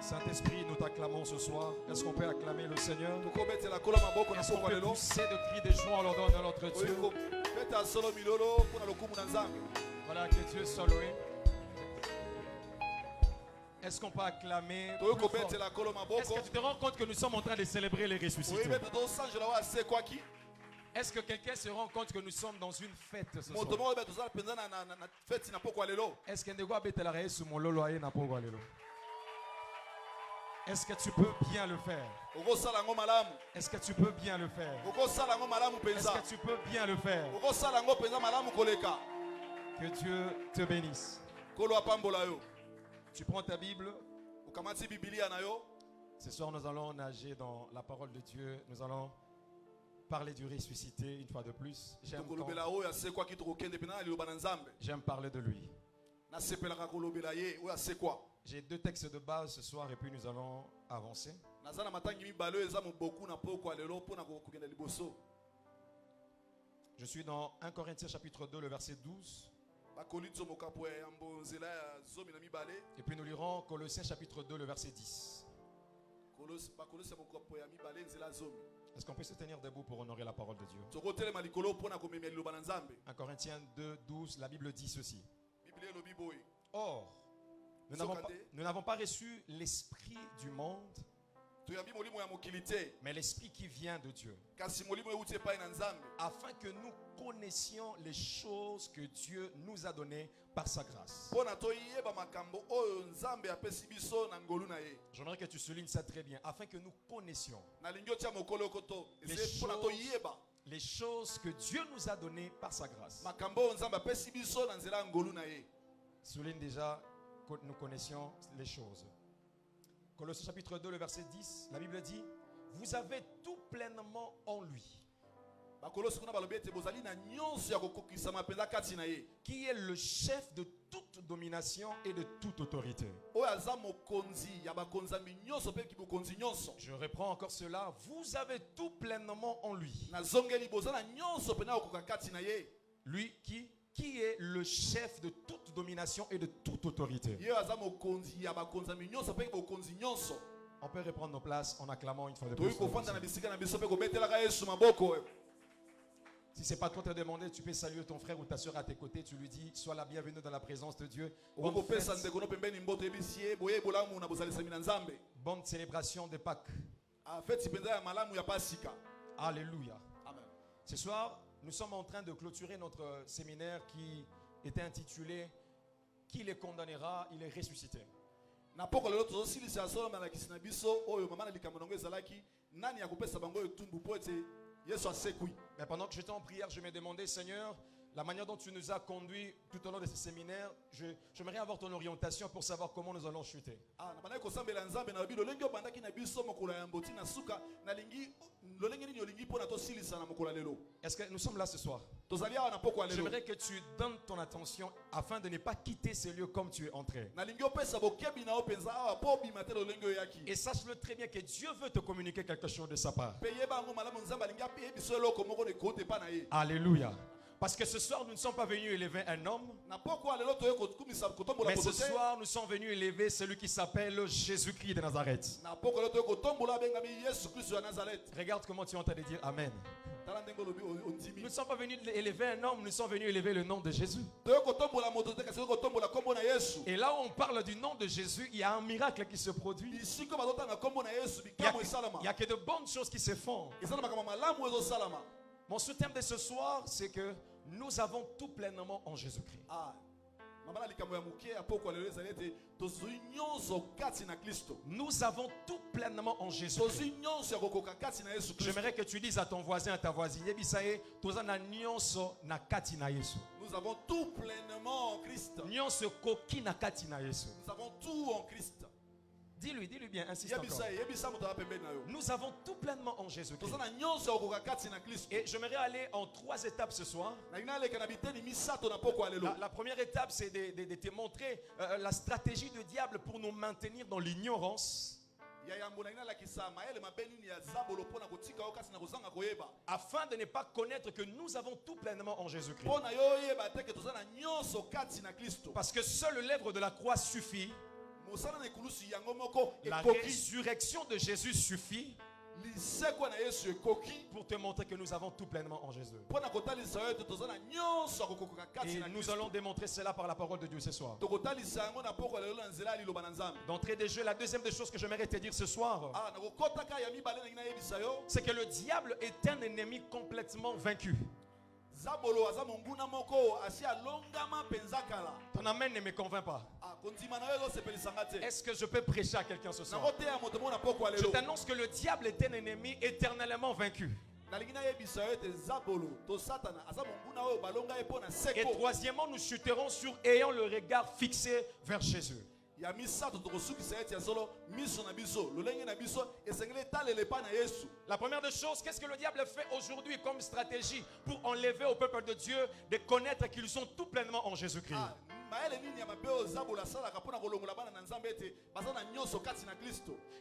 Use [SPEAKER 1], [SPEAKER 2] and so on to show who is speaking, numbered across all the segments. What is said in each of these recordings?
[SPEAKER 1] Saint-Esprit, nous t'acclamons ce soir. Est-ce qu'on peut acclamer le Seigneur? Est-ce qu'on peut pousser de cris de joie en l'ordre de notre Dieu? Voilà, que Dieu soit loué. Est-ce qu'on peut acclamer plus fort? Est-ce que tu te rends compte que nous sommes en train de célébrer les ressuscités? Est-ce que quelqu'un se rend compte que nous sommes dans une fête ce soir? Est-ce que tu peux bien le faire? Est-ce que tu peux bien le faire? Est-ce que tu peux bien le faire? Que Dieu te bénisse. Tu prends ta Bible. Ce soir, nous allons nager dans la parole de Dieu. Nous allons parler du ressuscité une fois de plus. J'aime parler de lui. J'ai deux textes de base ce soir et puis nous allons avancer. Je suis dans 1 Corinthiens chapitre 2, le verset 12. Et puis nous lirons Colossiens chapitre 2, le verset 10. Est-ce qu'on peut se tenir debout pour honorer la parole de Dieu? 1 Corinthiens 2, 12, la Bible dit ceci. Or, nous n'avons pas reçu l'esprit du monde, mais l'esprit qui vient de Dieu, afin que nous connaissions les choses que Dieu nous a données par sa grâce. J'aimerais que tu soulignes ça très bien. Afin que nous connaissions les choses que Dieu nous a données par sa grâce. Souligne déjà que nous connaissions les choses. Colossiens chapitre 2, le verset 10, la Bible dit: vous avez tout pleinement en lui, qui est le chef de toute domination et de toute autorité. Je reprends encore cela. Vous avez tout pleinement en lui. Lui qui est le chef de toute domination et de toute autorité. On peut reprendre nos places en acclamant une fois de plus. Si ce n'est pas toi qui as demandé, tu peux saluer ton frère ou ta soeur à tes côtés. Tu lui dis: sois la bienvenue dans la présence de Dieu. Bonne célébration de Pâques. Alléluia. Ce soir, nous sommes en train de clôturer notre séminaire qui était intitulé « Qui les condamnera? Il est ressuscité ». Mais pendant que j'étais en prière, je me demandais: Seigneur, la manière dont tu nous as conduits tout au long de ce séminaire, j'aimerais avoir ton orientation pour savoir comment nous allons chuter. Est-ce que nous sommes là ce soir? J'aimerais que tu donnes ton attention afin de ne pas quitter ce lieu comme tu es entré. Et sache-le très bien que Dieu veut te communiquer quelque chose de sa part. Alléluia. Parce que ce soir, nous ne sommes pas venus élever un homme, mais ce soir, nous sommes venus élever celui qui s'appelle Jésus-Christ de Nazareth. Regarde comment tu es en train de dire Amen. Nous ne sommes pas venus élever un homme, nous sommes venus élever le nom de Jésus. Et là où on parle du nom de Jésus, il y a un miracle qui se produit. Il n'y a que de bonnes choses qui se font. Mon sous-thème de ce soir, c'est que nous avons tout pleinement en Jésus-Christ. Nous avons tout pleinement en Jésus-Christ. J'aimerais que tu dises à ton voisin, à ta voisine: nous avons tout pleinement en Christ. Nous avons tout en Christ. Dis-lui bien, insiste encore. Nous avons tout pleinement en Jésus-Christ. Et j'aimerais aller en 3 étapes ce soir. La première étape, c'est de te montrer la stratégie du diable pour nous maintenir dans l'ignorance, afin de ne pas connaître que nous avons tout pleinement en Jésus-Christ. Parce que seule l'œuvre de la croix suffit La résurrection de Jésus suffit pour te montrer que nous avons tout pleinement en Jésus. Et nous allons démontrer cela par la parole de Dieu ce soir. D'entrée de jeu, la deuxième des choses que j'aimerais te dire ce soir, c'est que le diable est un ennemi complètement vaincu. Ton amen ne me convainc pas. Est-ce que je peux prêcher à quelqu'un ce soir? Je t'annonce que le diable est un ennemi éternellement vaincu. Et troisièmement, nous chuterons sur ayant le regard fixé vers Jésus. La première des choses, qu'est-ce que le diable fait aujourd'hui comme stratégie pour enlever au peuple de Dieu de connaître qu'ils sont tout pleinement en Jésus-Christ?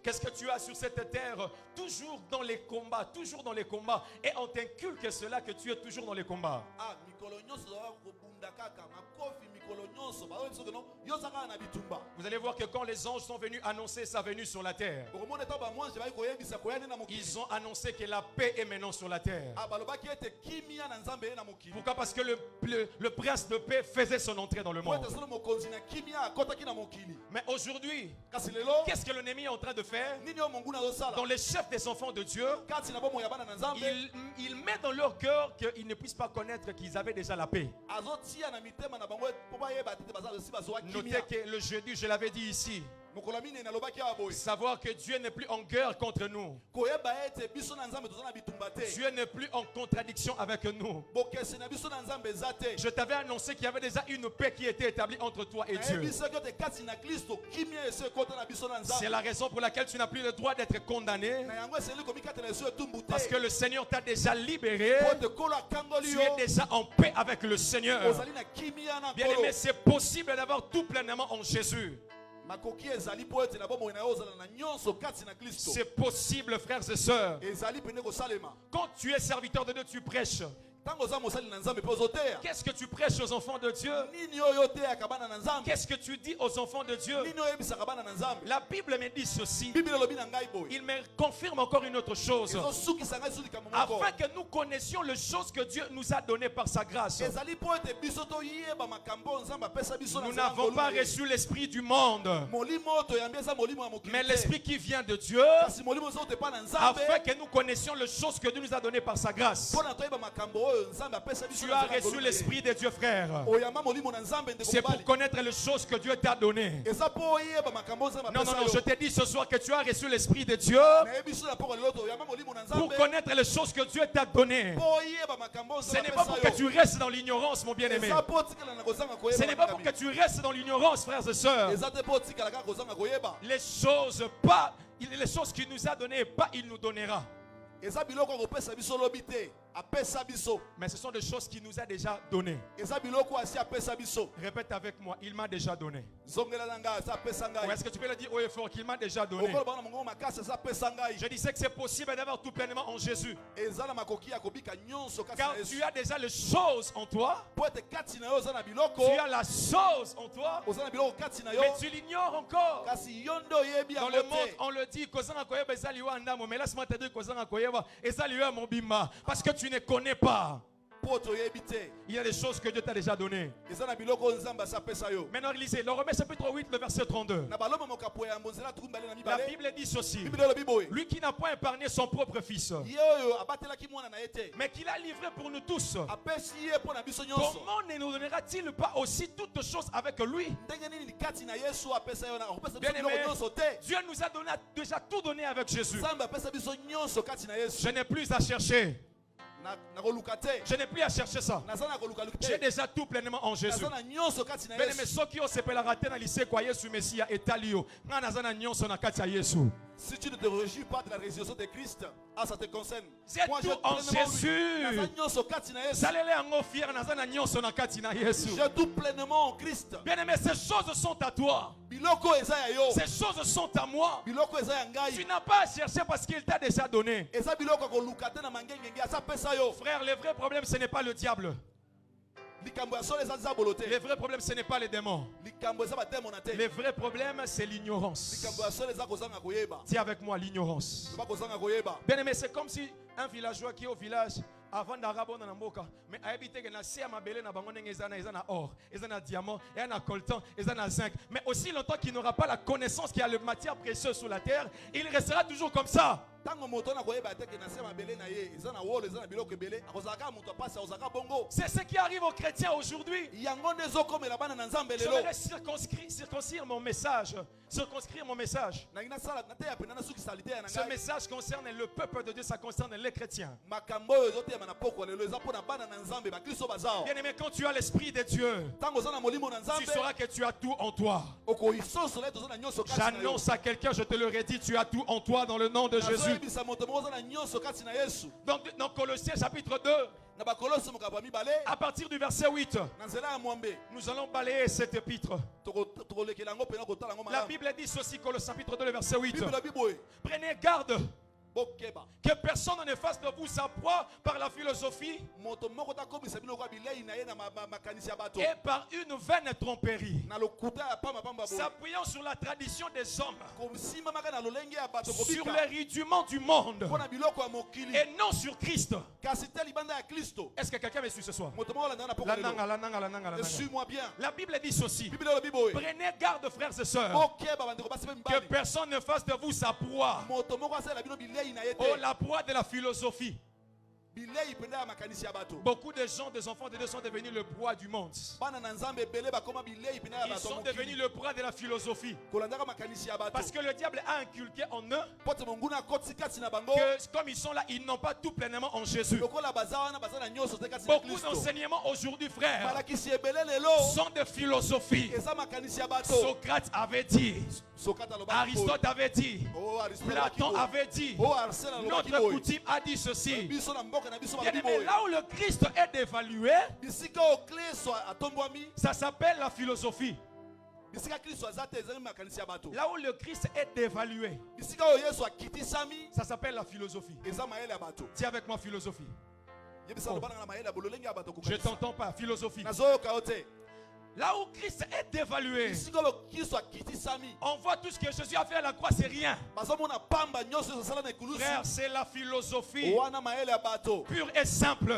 [SPEAKER 1] Qu'est-ce que tu as sur cette terre? Toujours dans les combats, toujours dans les combats. Et on t'inculque cela, que tu es toujours dans les combats. Vous allez voir que quand les anges sont venus annoncer sa venue sur la terre, ils ont annoncé que la paix est maintenant sur la terre. Pourquoi? Parce que le prince de paix faisait son entrée dans le monde. Mais aujourd'hui, qu'est-ce que l'ennemi est en train de faire? Dans les chefs des enfants de Dieu, il met dans leur cœur qu'ils ne puissent pas connaître qu'ils avaient déjà la paix. Notez que le jeudi, je l'avais dit ici, savoir que Dieu n'est plus en guerre contre nous. Dieu n'est plus en contradiction avec nous. Je t'avais annoncé qu'il y avait déjà une paix qui était établie entre toi et Dieu. C'est la raison pour laquelle tu n'as plus le droit d'être condamné. Parce que le Seigneur t'a déjà libéré. Tu es déjà en paix avec le Seigneur. Bien aimé, c'est possible d'avoir tout pleinement en Jésus. C'est possible, frères et sœurs. Quand tu es serviteur de Dieu, tu prêches. Qu'est-ce que tu prêches aux enfants de Dieu? Qu'est-ce que tu dis aux enfants de Dieu? La Bible me dit ceci. Il me confirme encore une autre chose. Afin que nous connaissions les choses que Dieu nous a données par sa grâce. Nous n'avons pas reçu l'esprit du monde, mais l'esprit qui vient de Dieu, afin que nous connaissions les choses que Dieu nous a données par sa grâce. Tu as reçu l'esprit de Dieu, frère. C'est pour connaître les choses que Dieu t'a données. Non, je te dis ce soir que tu as reçu l'esprit de Dieu pour connaître les choses que Dieu t'a données. Ce n'est pas pour que tu restes dans l'ignorance, mon bien-aimé. Ce n'est pas pour que tu restes dans l'ignorance, frères et sœurs. Les choses qu'il nous a données, pas il nous donnera. Mais ce sont des choses qu'il nous a déjà données. Répète avec moi, il m'a déjà donné. Ou est-ce que tu peux le dire haut et fort qu'il m'a déjà donné? Je disais que c'est possible d'avoir tout pleinement en Jésus. Car tu as déjà les choses en toi. Tu as la chose en toi. Mais tu l'ignores encore. Dans le monde, on le dit, mais laisse-moi te dire parce que tu ne connais pas. Il y a des choses que Dieu t'a déjà données. Maintenant, lisez le Romains chapitre 8, le verset 32. La Bible dit ceci. Lui qui n'a pas épargné son propre fils, mais qui l'a livré pour nous tous, comment ne nous donnera-t-il pas aussi toutes choses avec lui? Bien-aimé, Dieu nous a déjà tout donné avec Jésus. Je n'ai plus à chercher. Je n'ai plus à chercher ça. J'ai déjà tout pleinement en Jésus.
[SPEAKER 2] Si tu ne te réjouis pas de la résurrection de Christ, ça te concerne.
[SPEAKER 1] Moi, j'ai tout en Jésus.
[SPEAKER 2] J'ai tout pleinement en Christ.
[SPEAKER 1] Bien-aimé, ces choses sont à toi. Ces choses sont à moi. Tu n'as pas à chercher parce qu'il t'a déjà donné. Frère, le vrai problème, ce n'est pas le diable. Les vrais problèmes, ce n'est pas les démons. Les vrais problèmes, c'est l'ignorance. Tiens avec moi, l'ignorance. Bien aimé, c'est comme si un villageois qui est au village, avant d'arabo na mboka, mais a habité que na sia mabele na bango ndenge ezana or, ezana diamant, ezana coltan, ezana zinc. Mais aussi longtemps qu'il n'aura pas la connaissance qu'il y a de matière précieuse sur la terre, il restera toujours comme ça. C'est ce qui arrive aux chrétiens aujourd'hui. Je vais circonscrire mon message. Circonscrire mon message. Ce message concerne le peuple de Dieu, ça concerne les chrétiens. Bien aimé, quand tu as l'esprit de Dieu, tu sauras que tu as tout en toi. J'annonce à quelqu'un, je te le redis, tu as tout en toi dans le nom de Jésus. Donc dans Colossiens chapitre 2, à partir du verset 8, nous allons balayer cette épître. La Bible dit ceci, Colossiens chapitre 2, le verset 8. Prenez garde que personne ne fasse de vous sa proie par la philosophie et par une vaine tromperie, s'appuyant sur la tradition des hommes, sur les rudiments du monde et non sur Christ. Est-ce que quelqu'un me suit ce soir?
[SPEAKER 2] Suis-moi bien.
[SPEAKER 1] La Bible dit ceci. Prenez garde, frères et sœurs, que personne ne fasse de vous sa proie. Oh, la proie de la philosophie. Beaucoup de gens, des enfants de Dieu sont devenus le proie du monde. Ils sont devenus le proie de la philosophie. Parce que le diable a inculqué en eux que comme ils sont là, ils n'ont pas tout pleinement en Jésus. Beaucoup d'enseignements aujourd'hui, frères, sont de philosophie. Socrate avait dit, Aristote avait dit, Platon avait dit, notre coutume a dit ceci. Bien-aimé, là où le Christ est dévalué, ça s'appelle la philosophie. Là où le Christ est dévalué, ça s'appelle la philosophie. Tiens avec moi, philosophie. Oh. Je t'entends pas, philosophie. Là où Christ est dévalué, on voit tout ce que Jésus a fait à la croix, c'est rien. Frère, c'est la philosophie pure et simple.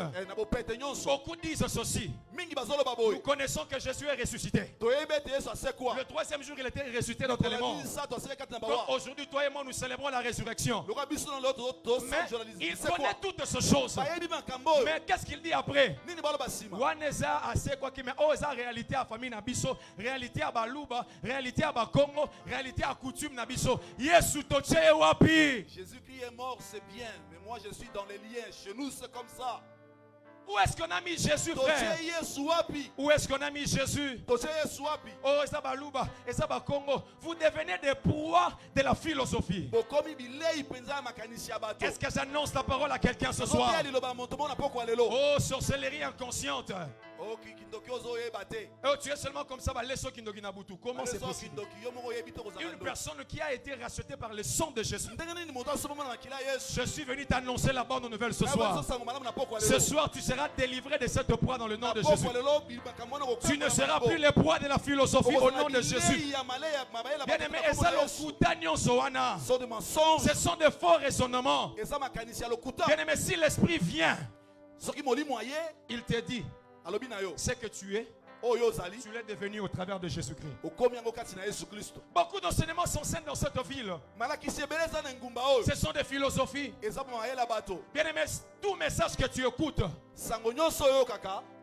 [SPEAKER 1] Beaucoup disent ceci. Nous connaissons que Jésus est ressuscité. Le troisième jour, il était ressuscité d'entre les morts. Donc aujourd'hui, toi et moi, nous célébrons la résurrection. Mais il connaît toutes ces choses. Mais qu'est-ce qu'il dit après? Réalité à famille na biso, réalité à Baluba, réalité à Bakongo, réalité à coutume na biso. Yesu toche wapi.
[SPEAKER 2] Jésus-Christ est mort, c'est bien, mais moi je suis dans les liens. Chez nous c'est comme ça.
[SPEAKER 1] Où est-ce qu'on a mis Jésus, frère? Où est-ce qu'on a mis Jésus? Oh, Esabaluba, Esabakongo. Vous devenez des proies de la philosophie. Est-ce que j'annonce la parole à quelqu'un ce soir? Oh, sorcellerie inconsciente. Oh, tu es seulement comme ça. Comment c'est possible? Une personne qui a été rachetée par le sang de Jésus. Je suis venu t'annoncer la bonne nouvelle ce soir. Ce soir, tu seras délivré de cette proie dans le nom de Jésus. Tu ne seras plus le proie de la philosophie au nom de Jésus. Bien-aimé, ce sont de faux raisonnements. Bien-aimé, si l'esprit vient, il te dit ce que tu es. Tu l'es devenu au travers de Jésus-Christ. Beaucoup d'enseignements sont sains dans cette ville. Ce sont des philosophies. Bien-aimé, tout message que tu écoutes,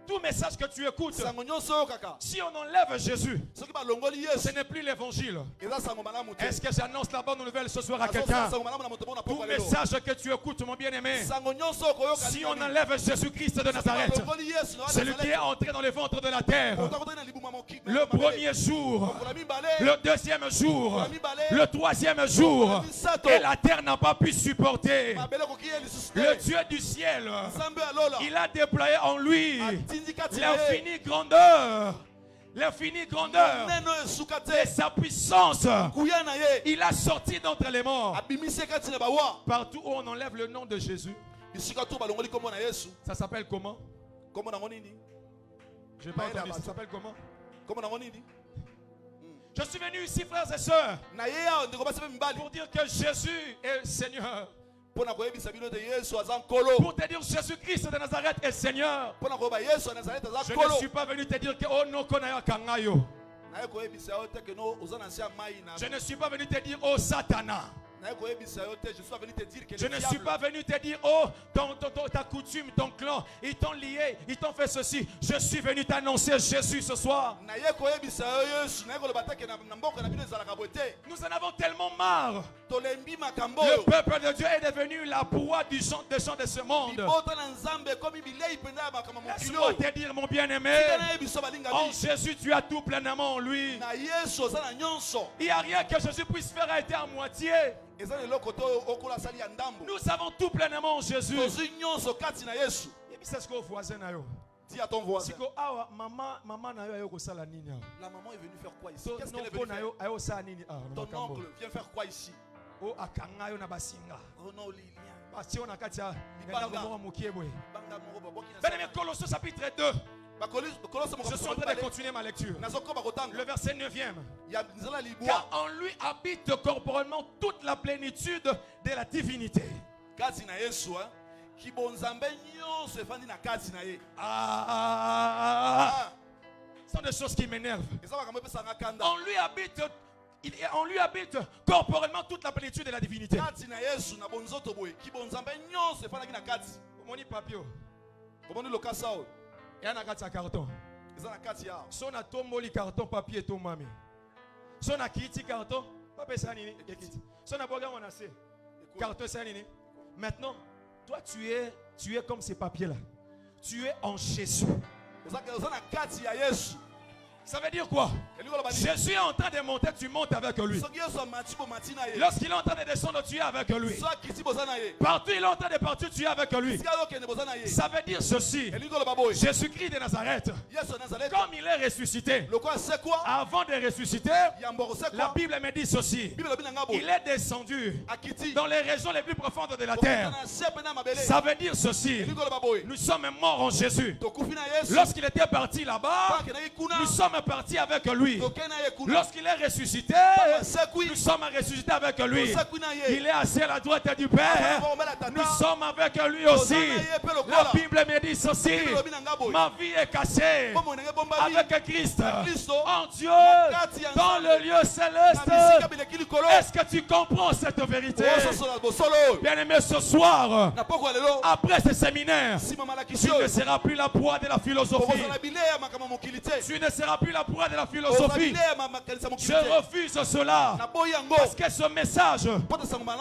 [SPEAKER 1] tout message que tu écoutes, si on enlève Jésus, ce n'est plus l'évangile. Est-ce que j'annonce la bonne nouvelle ce soir à quelqu'un? Tout message que tu écoutes, mon bien-aimé, si on enlève Jésus-Christ de Nazareth, celui qui est entré dans le ventre de la terre, le premier jour, le deuxième jour, le troisième jour, et la terre n'a pas pu supporter, le Dieu du ciel, il a déployé en lui l'infinie grandeur, et sa puissance. Il a sorti d'entre les morts. Partout où on enlève le nom de Jésus, ça s'appelle comment? Je n'ai pas entendu. Ça s'appelle comment?
[SPEAKER 2] Comment on dit?
[SPEAKER 1] Je suis venu ici, frères et sœurs, pour dire que Jésus est Seigneur. Pour te dire Jésus-Christ de Nazareth est Seigneur. Je ne suis pas venu te dire que oh non, Kangayo. Je ne suis pas venu te dire oh Satana. Je ne suis pas venu te dire oh ta coutume, ton clan, ils t'ont lié, ils t'ont fait ceci. Je suis venu t'annoncer Jésus ce soir. Nous en avons tellement marre. Le peuple de Dieu est devenu la proie des gens de ce monde. Laisse-moi te dire mon bien-aimé, en Jésus tu as tout pleinement en lui. Il n'y a rien que Jésus puisse faire a été à moitié. Nous avons tout pleinement en Jésus. C'est ce que vous voisin.
[SPEAKER 2] Dis à ton voisin.
[SPEAKER 1] La maman est
[SPEAKER 2] venue faire quoi ici? Qu'est-ce qu'elle est venue faire? Ton oncle vient faire quoi ici? Oh non,
[SPEAKER 1] Colossiens chapitre 2. Je suis en train de continuer ma lecture. Le verset 9e. Car en lui habite corporellement toute la plénitude de la divinité. Ce sont des choses qui m'énervent. En lui habite corporellement toute la plénitude de la divinité. Il y a un carton. Si on a tombé carton, papier, ton mami. Si on a quitté carton, papier, ça nini. Si on a boga, on a assez. Carton, ça nini. Maintenant, toi, tu es comme ces papiers-là. Tu es en Jésus. Ça veut dire quoi? Jésus est en train de monter, tu montes avec lui. Lorsqu'il est en train de descendre, tu es avec lui. Partout il est en train de partir, tu es avec lui. Ça veut dire ceci. Jésus-Christ de Nazareth, comme il est ressuscité, avant de ressusciter, la Bible me dit ceci. Il est descendu dans les régions les plus profondes de la terre. Ça veut dire ceci. Nous sommes morts en Jésus. Lorsqu'il était parti là-bas, nous sommes partis avec lui. Lorsqu'il est ressuscité, nous sommes ressuscités avec lui. Il est assis à la droite du Père. Nous sommes avec lui aussi. La Bible me dit ceci. Ma vie est cachée avec Christ en Dieu dans le lieu céleste. Est-ce que tu comprends cette vérité? Bien-aimé, ce soir, après ce séminaire, tu ne seras plus la proie de la philosophie. Tu ne seras plus la proie de la philosophie. Je refuse cela. Parce que ce message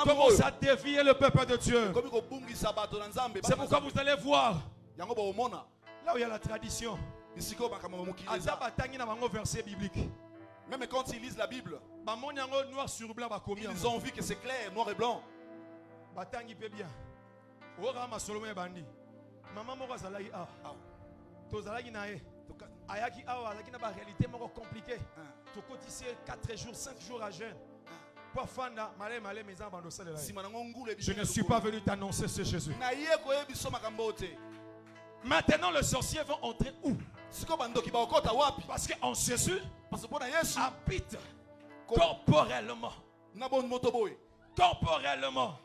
[SPEAKER 1] commence à dévier le peuple de Dieu. C'est pourquoi vous allez voir là où il y a la tradition. Verset biblique.
[SPEAKER 2] Même quand ils lisent la Bible, ils ont vu que c'est clair, noir et blanc.
[SPEAKER 1] Maman moko azalaki awa tozalaki na ye ayaki awa azalaki na ba réalité moko compliqué tokotisi 4 jours 5 jours à jeûne pour fanda malé maison bandosalela. Je ne suis pas venu t'annoncer ce Jésus. Maintenant les sorciers vont entrer où? Parce qu'en Jésus habite corporellement. Corporellement.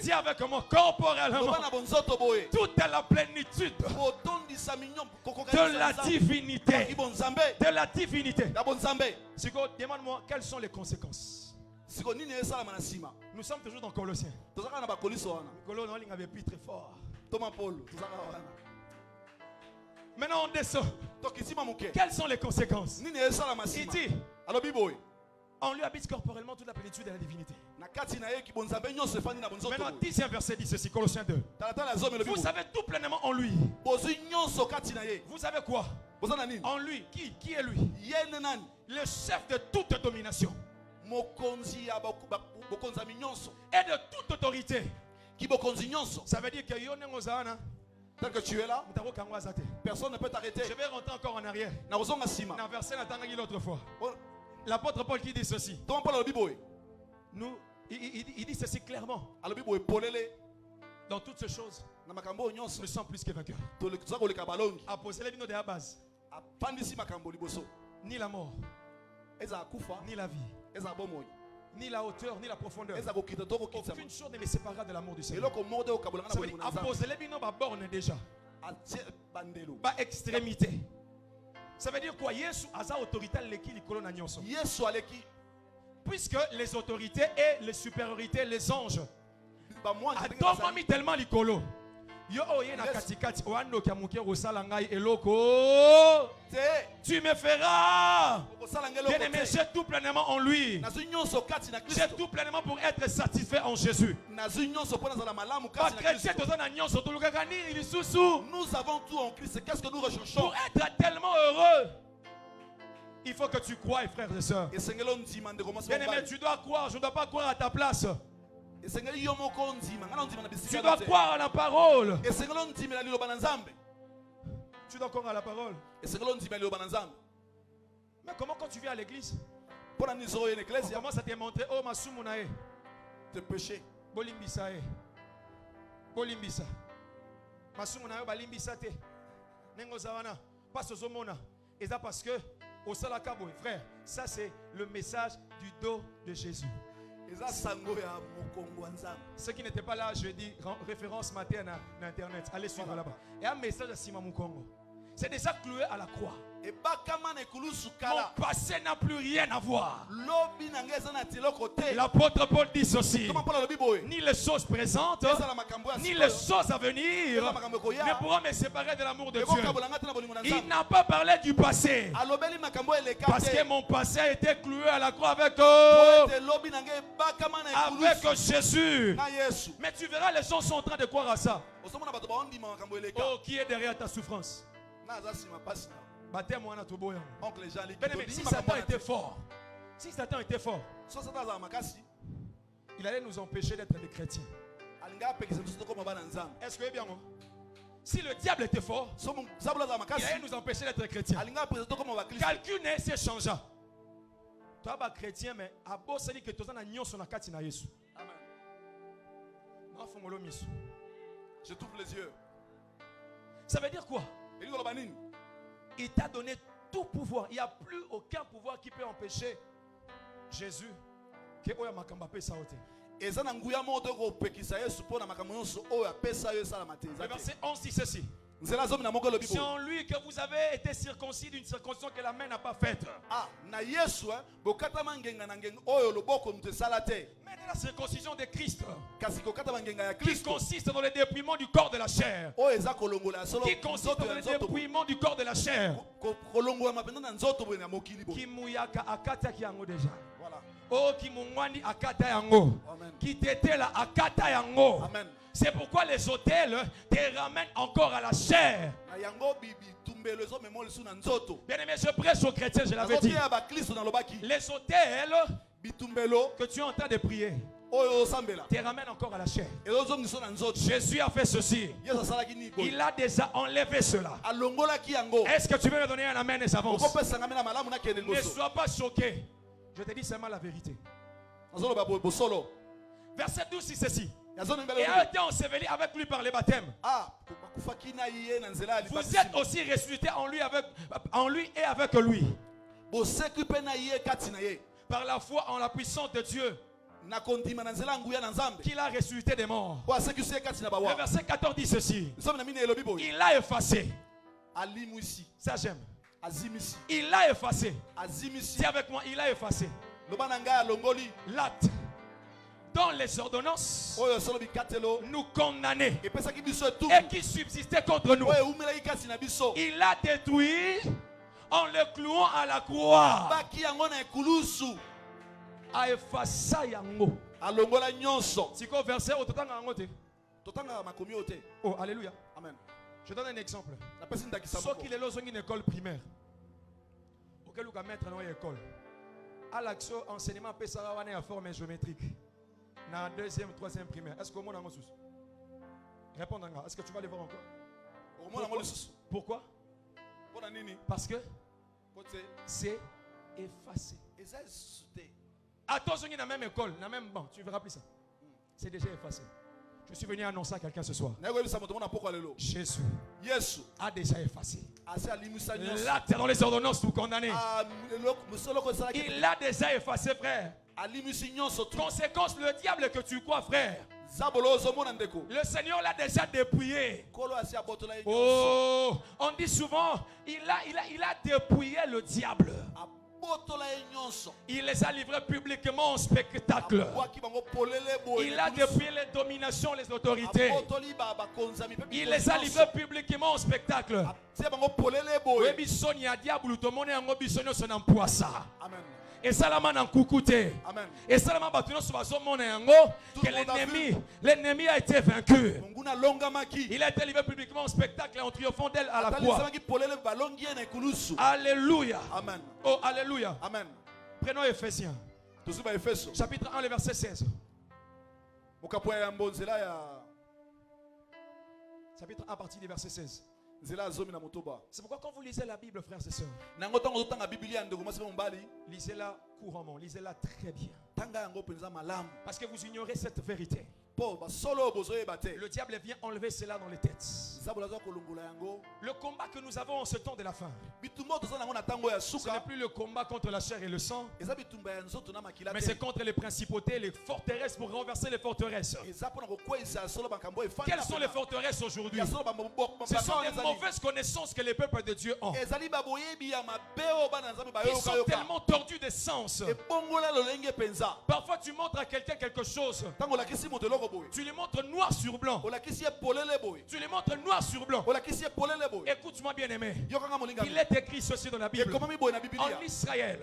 [SPEAKER 1] Dis avec moi, corporellement. Toute la plénitude de la divinité. De la divinité. Demande-moi quelles sont les conséquences. Nous sommes toujours dans Colossiens. Colossiens avait pu très fort. Maintenant on descend. Quelles sont les conséquences? Il dit on lui habite corporellement toute la plénitude de la divinité. Maintenant, 10e verset dit ceci, Colossiens 2. Vous avez tout pleinement en lui. Vous savez quoi? En lui, qui est lui? Le chef de toute domination. Et de toute autorité. Ça veut dire que
[SPEAKER 2] tant que tu es là, personne ne peut t'arrêter.
[SPEAKER 1] Je vais rentrer encore en arrière. Verset l'autre fois. L'apôtre Paul qui dit ceci. Il dit ceci clairement. Dans toutes ces choses, nous sommes plus que vainqueurs. Apostles de la base.
[SPEAKER 2] Ni la mort, ni la vie, ni la hauteur, ni la profondeur. Aucune chose ne me séparera de l'amour du Seigneur. Ça veut dire apposer les binoms à borne déjà. Pas extrémité. Ça veut dire quoi? Yesu a sa autorité l'équipe du colon nyonso. Puisque les autorités et les supériorités, les anges, a mis tellement l'icolo. Yo oye na katikati oando kia muke rosala ngai eloko tu me feras. Bien-aimé, j'ai tout pleinement en lui. J'ai tout pleinement pour être satisfait en Jésus. Nous
[SPEAKER 1] avons tout en Christ. Qu'est-ce que nous recherchons?
[SPEAKER 2] Pour être tellement heureux, il faut que tu croies, frères et sœurs. Bien-aimé, tu dois croire. Je ne dois pas croire à ta place. Tu dois croire à la parole. Tu dois croire à la parole. Mais comment quand tu viens à l'église, on commence à te montrer, oh ma soumunae,
[SPEAKER 1] tes péchés.
[SPEAKER 2] Bolimbisa e. Bolimbisa. Ma soumunae balimbisa te. Nengo zawana. Pas aux homona. Et ça parce que au salakabo, frère, ça c'est le message du dos de Jésus. Ceux qui n'étaient pas là, je dis référence matin à internet. Allez suivre là-bas. Et un message à Sima Mukongo. C'est déjà cloué à la croix. Mon passé n'a plus rien à voir. L'apôtre Paul dit ceci: ni les choses présentes, ni les choses à venir ne pourront me séparer de l'amour de Dieu. Il n'a pas parlé du passé, parce que mon passé a été cloué à la croix avec Jésus. Mais tu verras, les gens sont en train de croire à ça. Oh, qui est derrière ta souffrance? Si Satan était fort, il allait nous empêcher d'être des chrétiens. Est-ce que bien? Si le diable était fort, il allait nous empêcher d'être chrétiens. Calcul n'est c'est changeant. Tu es chrétien, mais à beau se dire que tu es un sur la carte na Jésus.
[SPEAKER 1] Je t'ouvre les yeux.
[SPEAKER 2] Ça veut dire quoi? Il t'a donné tout pouvoir. Il n'y a plus aucun pouvoir qui peut empêcher Jésus que Oya Makamba peut s'arrêter. Le verset 11 dit ceci: c'est en lui que vous avez été circoncis d'une circoncision que la main n'a pas faite. Mais de la circoncision de Christ, qui consiste dans le dépouillement du corps de la chair. Qui consiste dans le dépouillement du corps de la chair. Qui mouyaka akata ki yango déjà. Oh, qui mungwani akata yango. Qui t'était là akata yango. C'est pourquoi les autels te ramènent encore à la chair. Bien aimé, je prêche aux chrétiens, je l'avais dit. Les autels que tu es en train de prier te ramènent encore à la chair. Jésus a fait ceci. Il a déjà enlevé cela. Est-ce que tu veux me donner un amen et s'avance? Ne sois pas choqué. Je te dis seulement la vérité. Verset 12, c'est ceci: et a été enseveli avec lui par les baptêmes. Vous êtes aussi ressuscités en lui et avec lui. Par la foi en la puissance de Dieu, qu'il a ressuscité des morts. Le verset 14 dit ceci: il l'a effacé. Ça j'aime. Il l'a effacé. Dis avec moi, il a effacé l'acte dans les ordonnances nous condamnaient et qui subsistaient contre nous. Il l'a détruit en le clouant à la croix. A effacé yango. C'est quoi verset au total? Oh, alléluia.
[SPEAKER 1] Amen.
[SPEAKER 2] Je donne un exemple. Ceux qui sont dans une école primaire, auquel vous mettre dans une école, à l'action enseignement PSA en forme géométrique. Dans la deuxième, troisième primaire. Est-ce que vous avez souci? Répondez. Est-ce que tu vas aller voir encore? Pourquoi? Parce que c'est effacé. À toi, dans la même école, dans la même banc, tu verras plus ça. C'est déjà effacé.
[SPEAKER 1] Je suis venu annoncer à quelqu'un ce soir. Jésus a déjà effacé l'acte dans les ordonnances pour condamner. Il l'a déjà effacé, frère. Conséquence, le diable que tu crois, frère, le Seigneur l'a déjà dépouillé. Oh, on dit souvent, il a dépouillé le diable. Il les a livrés publiquement en spectacle. Il a dépouillé les dominations, les autorités. Il les a livrés publiquement en spectacle. Amen. Et ça la man koukoute. Et ça la man batuno sur mon yango que l'ennemi a été vaincu. Il a été livré publiquement en spectacle en triomphant d'elle à la croix. Alléluia.
[SPEAKER 2] Amen.
[SPEAKER 1] Oh alléluia.
[SPEAKER 2] Amen.
[SPEAKER 1] Prenons Éphésiens. Chapitre 1 le verset 16. Chapitre 1 partie du verset 16. C'est pourquoi quand vous lisez la Bible, frères et sœurs, lisez-la couramment, lisez-la très bien. Parce que vous ignorez cette vérité. Le diable vient enlever cela dans les têtes. Le combat que nous avons en ce temps de la fin, ce n'est plus le combat contre la chair et le sang, mais c'est contre les principautés, les forteresses, pour renverser les forteresses. Quelles sont les forteresses aujourd'hui? Ce sont les mauvaises connaissances que les peuples de Dieu ont. Ils sont tellement tordus des sens. Parfois tu montres à quelqu'un quelque chose, tu lui montres noir sur blanc. Tu lui montres noir sur blanc. Écoute-moi bien aimé. Il est écrit ceci dans la Bible. En Israël,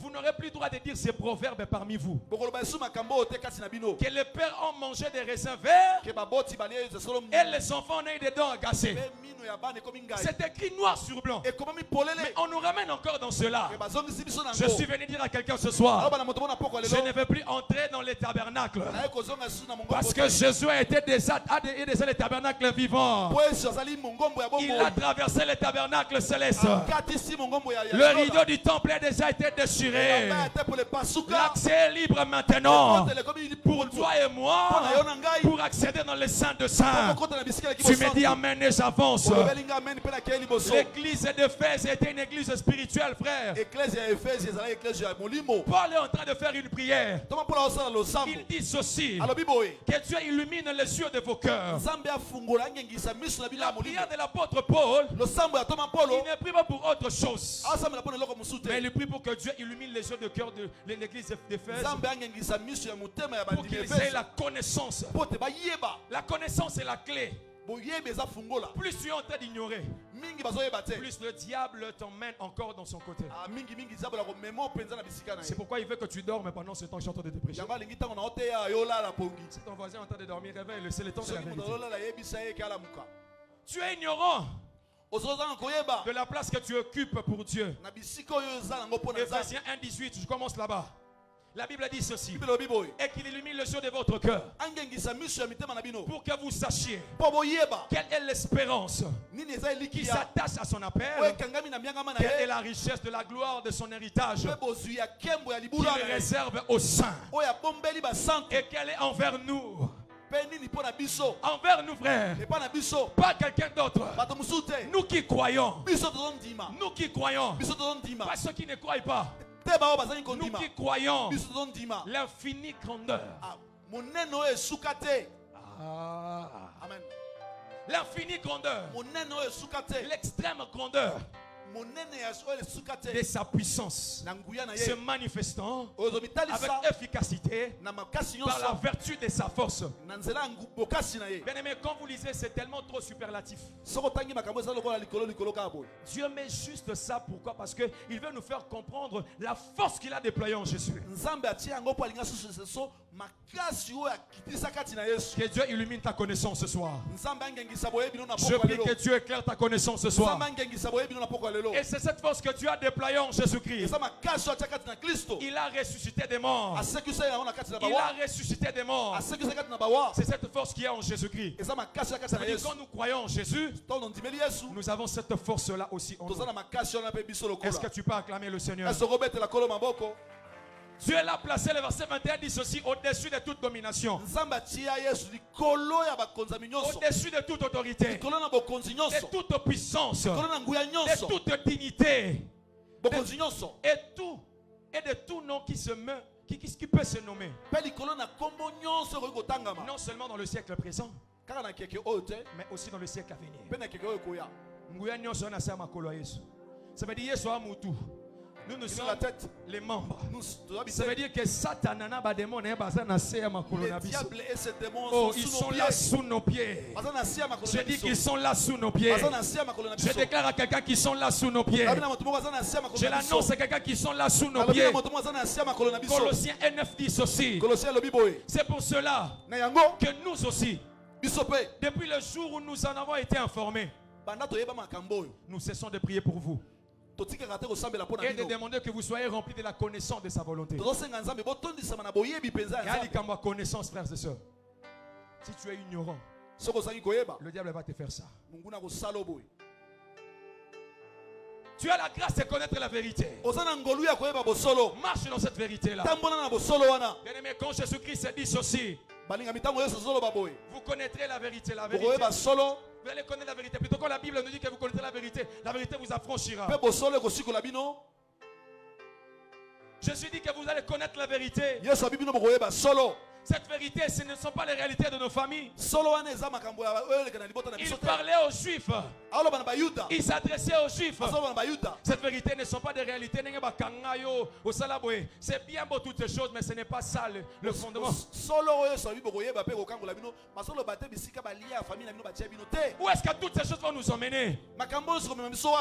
[SPEAKER 1] vous n'aurez plus le droit de dire ces proverbes parmi vous. Que les pères ont mangé des raisins verts et les enfants ont eu des dents agacées. C'est écrit noir sur blanc. Mais on nous ramène encore dans cela. Je suis venu dire à quelqu'un ce soir, je ne veux plus entrer dans les tabernacles. Parce que Jésus a été déjà les tabernacles vivants. Il a traversé les tabernacles célestes. Le rideau du temple a déjà été déchiré. L'accès est libre maintenant pour toi et moi pour accéder dans les saints de saints. Tu me dis amen et j'avance. L'église d'Éphèse était une église spirituelle, frère. Paul est en train de faire une prière. Il dit ceci, que Dieu illumine les yeux de vos cœurs. La prière de l'apôtre Paul, il ne prie pas pour autre chose, mais il prie pour que Dieu illumine les yeux de cœur de l'église d'Éphèse, pour qu'ils aient la connaissance. La connaissance est la clé. Plus tu es en train d'ignorer, plus le diable t'emmène encore dans son côté. C'est pourquoi il veut que tu dormes pendant ce temps que je suis en train de te prêcher. Si ton voisin est en train de dormir, réveille-le, c'est le temps de la vérité. Tu es ignorant de la place que tu occupes pour Dieu. Éphésiens 1:18, je commence là-bas. La Bible dit ceci, et qu'il illumine les yeux de votre cœur, pour que vous sachiez quelle est l'espérance qui s'attache à son appel, quelle est la richesse de la gloire de son héritage qu'il réserve aux saints, et quelle est envers nous. Envers nous, frères, pas quelqu'un d'autre. Nous qui croyons, pas ceux qui ne croient pas. Nous qui croyons l'infinie grandeur, l'infinie grandeur, l'extrême grandeur de sa puissance se manifestant avec efficacité par la vertu de sa force. Bien aimé, quand vous lisez, c'est tellement trop superlatif. Dieu met juste ça, pourquoi? Parce qu'il veut nous faire comprendre la force qu'il a déployée en Jésus. Que Dieu illumine ta connaissance ce soir. Je prie que Dieu éclaire ta connaissance ce soir. Et c'est cette force que Dieu a déployée en Jésus-Christ. Il a ressuscité des morts. Il a ressuscité des morts. C'est cette force qui est en Jésus-Christ. Quand nous croyons en Jésus, nous avons cette force-là aussi en nous. Est-ce que tu peux acclamer le Seigneur? Dieu l'a placé, le verset 21 dit ceci, au-dessus de toute domination, au-dessus de toute autorité, de toute puissance, de toute dignité, et de tout nom qui se meut, qui peut se nommer. Non seulement dans le siècle présent, mais aussi dans le siècle à venir. Ça veut dire nous sommes la tête, les membres. Ça veut dire que Satan et ils sont là sous nos pieds. Je dis qu'ils sont là sous nos pieds. Je déclare à quelqu'un qui sont là sous nos pieds. Je l'annonce à quelqu'un qui sont là sous nos pieds. Colossiens 1:9 dit ceci. C'est pour cela que nous aussi, depuis le jour où nous en avons été informés, nous cessons de prier pour vous et de demander que vous soyez remplis de la connaissance de sa volonté. Il y a des connaissances, frères et sœurs. Si tu es ignorant, le diable va te faire ça. Tu as la grâce de connaître la vérité. Marche dans cette vérité-là. Bien-aimé, quand Jésus-Christ dit ceci, vous connaîtrez la vérité. La vérité. Vous allez connaître la vérité. Plutôt quand la Bible nous dit que vous connaissez la vérité vous affranchira. Jésus dit que vous allez connaître la vérité. Cette vérité, ce ne sont pas les réalités de nos familles. Il parlait aux Juifs. Il s'adressait aux Juifs. Cette vérité ne sont pas des réalités. C'est bien beau toutes les choses, mais ce n'est pas ça le fondement. Où est-ce que toutes ces choses vont nous emmener?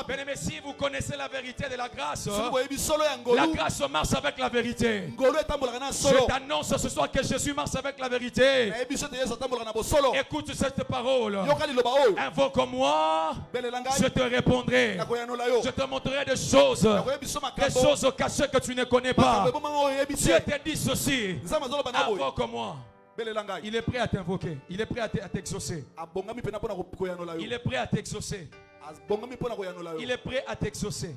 [SPEAKER 1] Bien aimé, si vous connaissez la vérité de la grâce, la grâce marche avec la vérité. Je t'annonce ce soir que Jésus marche avec la vérité. Écoute cette parole. Invoque-moi, je te répondrai. Je te montrerai des choses cachées que tu ne connais pas. Dieu te dit ceci. Invoque-moi. Il est prêt à t'invoquer. Il est prêt à t'exaucer. Il est prêt à t'exaucer. Il est prêt à t'exaucer.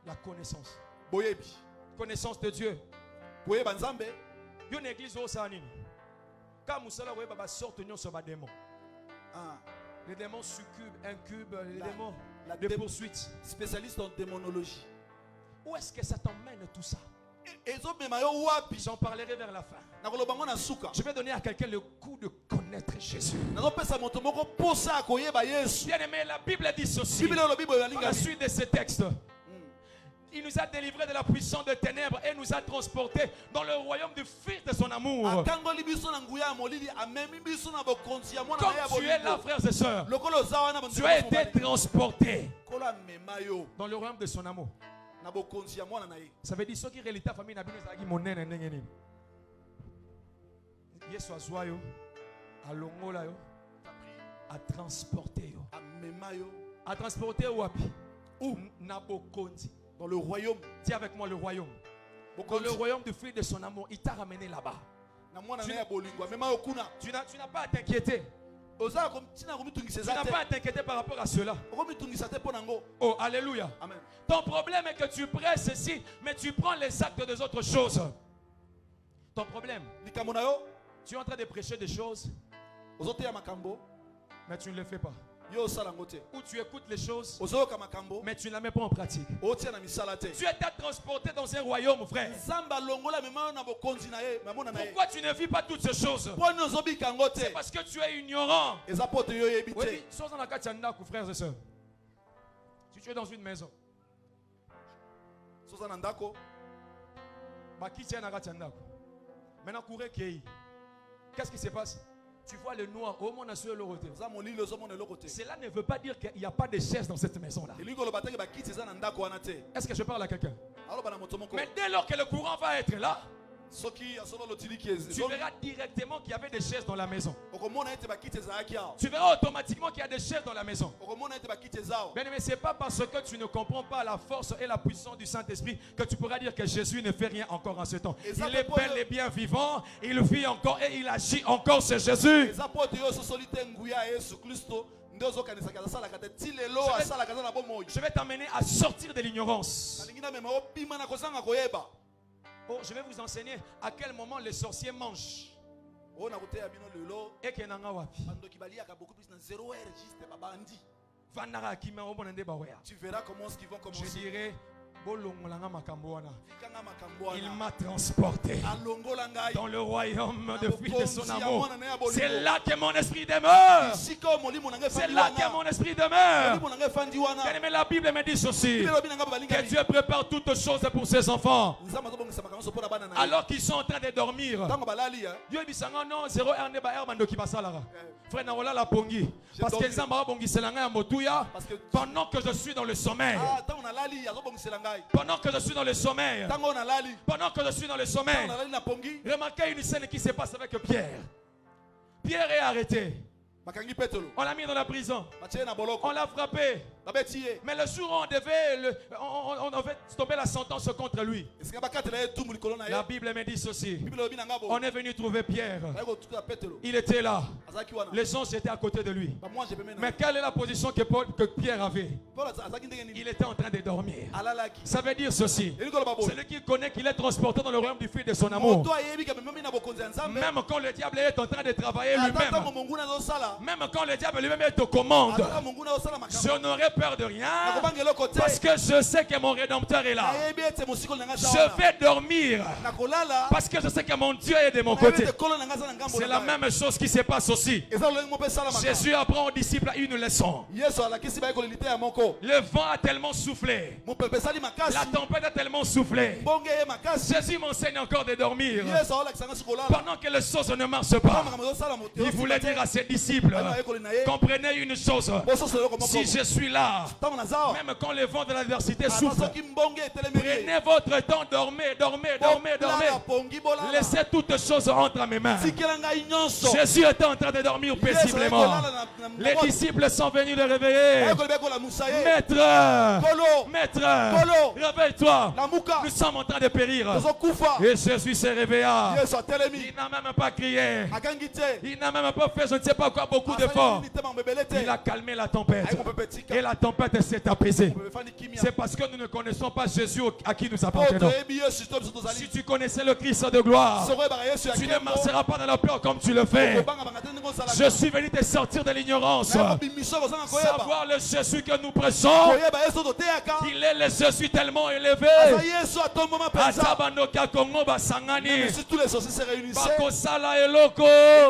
[SPEAKER 1] La connaissance. Connaissance de Dieu. Une église au Sanine. Quand nous sommes là, sortent sur les démons. Les démons succubes, incubes, les démons de poursuite.
[SPEAKER 2] Spécialiste en démonologie.
[SPEAKER 1] Où est-ce que ça t'emmène tout ça? J'en parlerai vers la fin. Je vais donner à quelqu'un le coup de connaître Jésus. Bien aimé, la Bible dit ceci. Dans la suite de ce texte, il nous a délivrés de la puissance des ténèbres et nous a transportés dans le royaume du Fils de son amour. Comme tu es là, frères et sœurs, tu as été transporté dans le royaume de son amour. Ça veut dire ce qui est réalité famille n'a pas dit mon nez n'engeni. Yesu azwa yo, alongola yo, a transporté yo, a transporté wapi? Où? Nabokonzi.
[SPEAKER 2] Dans le royaume.
[SPEAKER 1] Dis avec moi le royaume. Dans le royaume du Fils de son amour, il t'a ramené là-bas. Tu n'as pas à t'inquiéter. Tu n'as pas à t'inquiéter par rapport à cela. Oh, alléluia.
[SPEAKER 2] Amen.
[SPEAKER 1] Ton problème est que tu presses ceci, mais tu prends les actes des autres choses. Ton problème, tu es en train de prêcher des choses, mais tu ne le fais pas. Ou tu écoutes les choses, mais tu ne la mets pas en pratique. Tu es transporté dans un royaume, frère. Pourquoi tu ne vis pas toutes ces choses? C'est parce que tu es ignorant. Oui, frères et sœurs. Si tu es dans une maison, maintenant, qu'est-ce qui se passe? Tu vois le noir, au moins sur le côté. Cela ne veut pas dire qu'il n'y a pas de chaises dans cette maison-là. Est-ce que je parle à quelqu'un? Mais dès lors que le courant va être là, tu verras directement qu'il y avait des chaises dans la maison. Tu verras automatiquement qu'il y a des chaises dans la maison. Bien aimé, ce n'est pas parce que tu ne comprends pas la force et la puissance du Saint-Esprit que tu pourras dire que Jésus ne fait rien encore en ce temps. Il est bel et bien vivant, il vit encore et il agit encore, c'est Jésus. Je vais t'amener à sortir de l'ignorance. Oh, je vais vous enseigner à quel moment les sorciers mangent. Et qu'il y en a wapi.
[SPEAKER 2] Tu verras comment ils vont commencer.
[SPEAKER 1] Je dirais, il m'a transporté dans le royaume de fils de son amour. C'est là que mon esprit demeure. C'est là que mon esprit demeure. Mais la Bible me dit ceci, que Dieu prépare toutes choses pour ses enfants alors qu'ils sont en train de dormir. Dieu dit non, 0 n'est pas frère Narola la pongi parce que pendant que je suis dans le sommeil, pendant que je suis dans le sommeil, remarquez une scène qui se passe avec Pierre. Pierre est arrêté. On l'a mis dans la prison. On l'a frappé. Mais le jour où on devait stopper la sentence contre lui, la Bible me dit ceci. On est venu trouver Pierre. Il était là. Les anges étaient à côté de lui. Mais quelle est la position que Pierre avait? Il était en train de dormir. Ça veut dire ceci. Celui qui connaît qu'il est transporté dans le royaume du Fils de son amour. Même quand le diable est en train de travailler lui-même, même quand le diable lui-même est aux commandes, je n'aurai peur de rien parce que je sais que mon Rédempteur est là. Je vais dormir parce que je sais que mon Dieu est de mon côté. C'est la même chose qui se passe aussi. Jésus apprend aux disciples une leçon. Le vent a tellement soufflé, la tempête a tellement soufflé. Jésus m'enseigne encore de dormir pendant que les choses ne marchent pas. Il voulait dire à ses disciples, comprenez une chose, si je suis là, même quand le vent de l'adversité souffle, prenez votre temps, dormez. Laissez toutes choses entre mes mains. Jésus était en train de dormir paisiblement. Les disciples sont venus le réveiller. Maître, réveille-toi. Nous sommes en train de périr. Et Jésus s'est réveillé. Il n'a même pas crié. Il n'a même pas fait je ne sais pas quoi beaucoup d'efforts. Il a calmé la tempête. Et la tempête s'est apaisée. C'est parce que nous ne connaissons pas Jésus à qui nous appartenons. Si tu connaissais le Christ de gloire, tu ne marcheras pas dans la peur comme tu le fais. Je suis venu te sortir de l'ignorance. Savoir le Jésus que nous prêchons, il est le Jésus tellement élevé.
[SPEAKER 2] Ils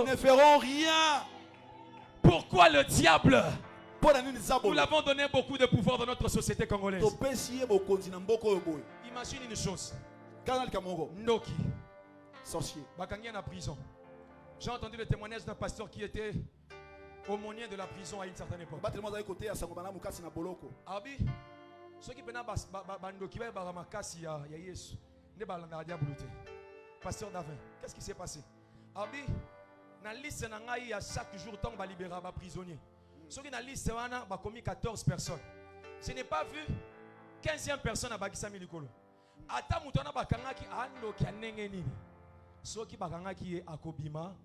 [SPEAKER 2] ne feront rien.
[SPEAKER 1] Pourquoi le diable? Nous l'avons donné beaucoup de pouvoir dans notre société congolaise. Imagine une chose. Ndoki,
[SPEAKER 2] sorcier,
[SPEAKER 1] bakangi en prison. J'ai entendu le témoignage d'un pasteur qui était aumônier de la prison à une certaine époque. Abi, ceux qui peuvent bandoki ba baramakasi ya Yesu, ne balanda diabolute. Pasteur Davin, qu'est-ce qui s'est passé? Abi, na liste na ngai à chaque jour tant ba libérer ba prisonnier. Ceux qui na liste wana ba commis 14 personnes. Je n'ai pas vu 15e personne à Bakisa Milikolo. Ata mutona bakangaki andoki anenge nini. Ceux qui bakangaki e akobima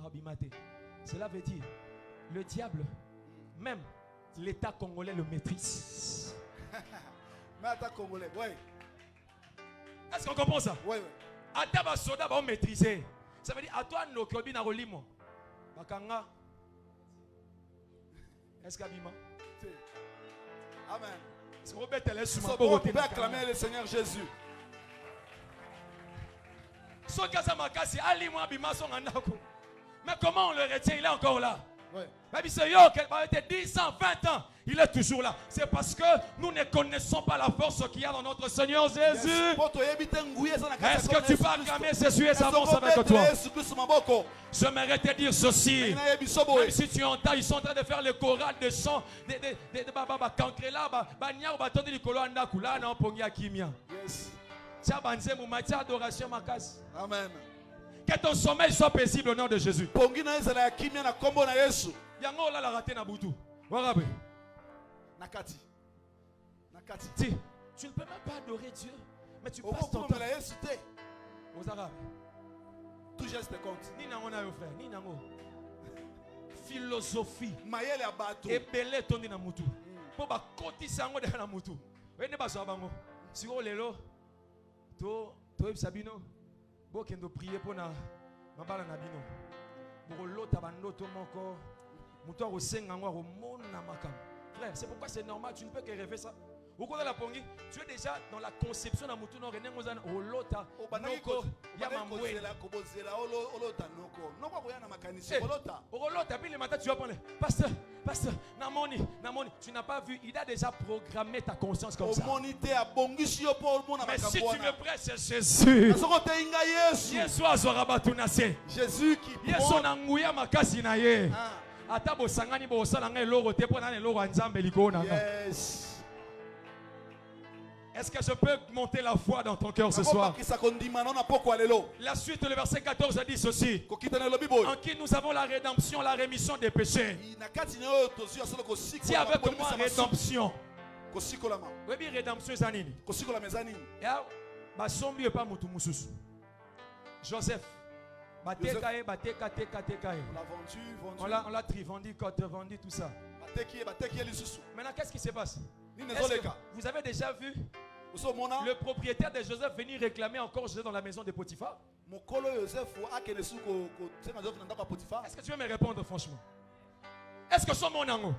[SPEAKER 1] abimate. Cela veut dire le diable, même l'État congolais le maîtrise.
[SPEAKER 2] Mais l'État congolais, oui.
[SPEAKER 1] Est-ce qu'on comprend ça?
[SPEAKER 2] Oui.
[SPEAKER 1] Ata ba soda ba maîtriser. Ça veut dire à toi no kobi na rolimo. Bakanga. Est-ce qu'abima?
[SPEAKER 2] Amen.
[SPEAKER 1] Est-ce qu'on
[SPEAKER 2] peut acclamer le Seigneur Jésus?
[SPEAKER 1] Mais comment on le retient? Il est encore là.
[SPEAKER 2] Oui.
[SPEAKER 1] Même si il a été 10 ans, 20 ans, il est toujours là. C'est parce que nous ne connaissons pas la force qu'il y a dans notre Seigneur Jésus. Est-ce que tu peux acclamer Jésus et s'avance avec toi? J'aimerais te dire ceci. Même si tu entends, ils sont en train de faire le choral de chant.
[SPEAKER 2] Amen.
[SPEAKER 1] Que ton sommeil soit paisible au nom de Jésus. Yango la raté na butu. Warabe.
[SPEAKER 2] Nakati.
[SPEAKER 1] Tu ne peux même pas adorer Dieu, mais tu passes ton temps aux Arabes.
[SPEAKER 2] Tout geste compte.
[SPEAKER 1] Ni nango na yo frère, ni nango. philosophie ebele tondi na mutu po bakotisa yango na mutu ene bazwa bango siko lelo toyebisa bino bokendo prier mpona mabala na bino bokolota bandoto moko mutu akosenga yango akomona makambo. Frère, c'est pourquoi c'est normal, tu ne peux que rêver ça. Tu es déjà dans la conception de Mutu Nord. Pasteur, tu n'as pas vu, il a déjà programmé ta conscience comme ça. Mais si tu me prêtes, c'est Jésus. Jésus qui Yes. Est-ce que je peux monter la foi dans ton cœur ce soir? La suite, le verset 14 a dit ceci: en qui nous avons la rédemption, la rémission des péchés. Dis avec moi rédemption. Oui, rédemption zanini. Joseph. On l'a vendu, tout ça. Maintenant, qu'est-ce qui se passe? Vous avez déjà vu le propriétaire de Joseph venir réclamer encore Joseph dans la maison de Potiphar? Est-ce que tu veux me répondre franchement? Est-ce que c'est mon ango?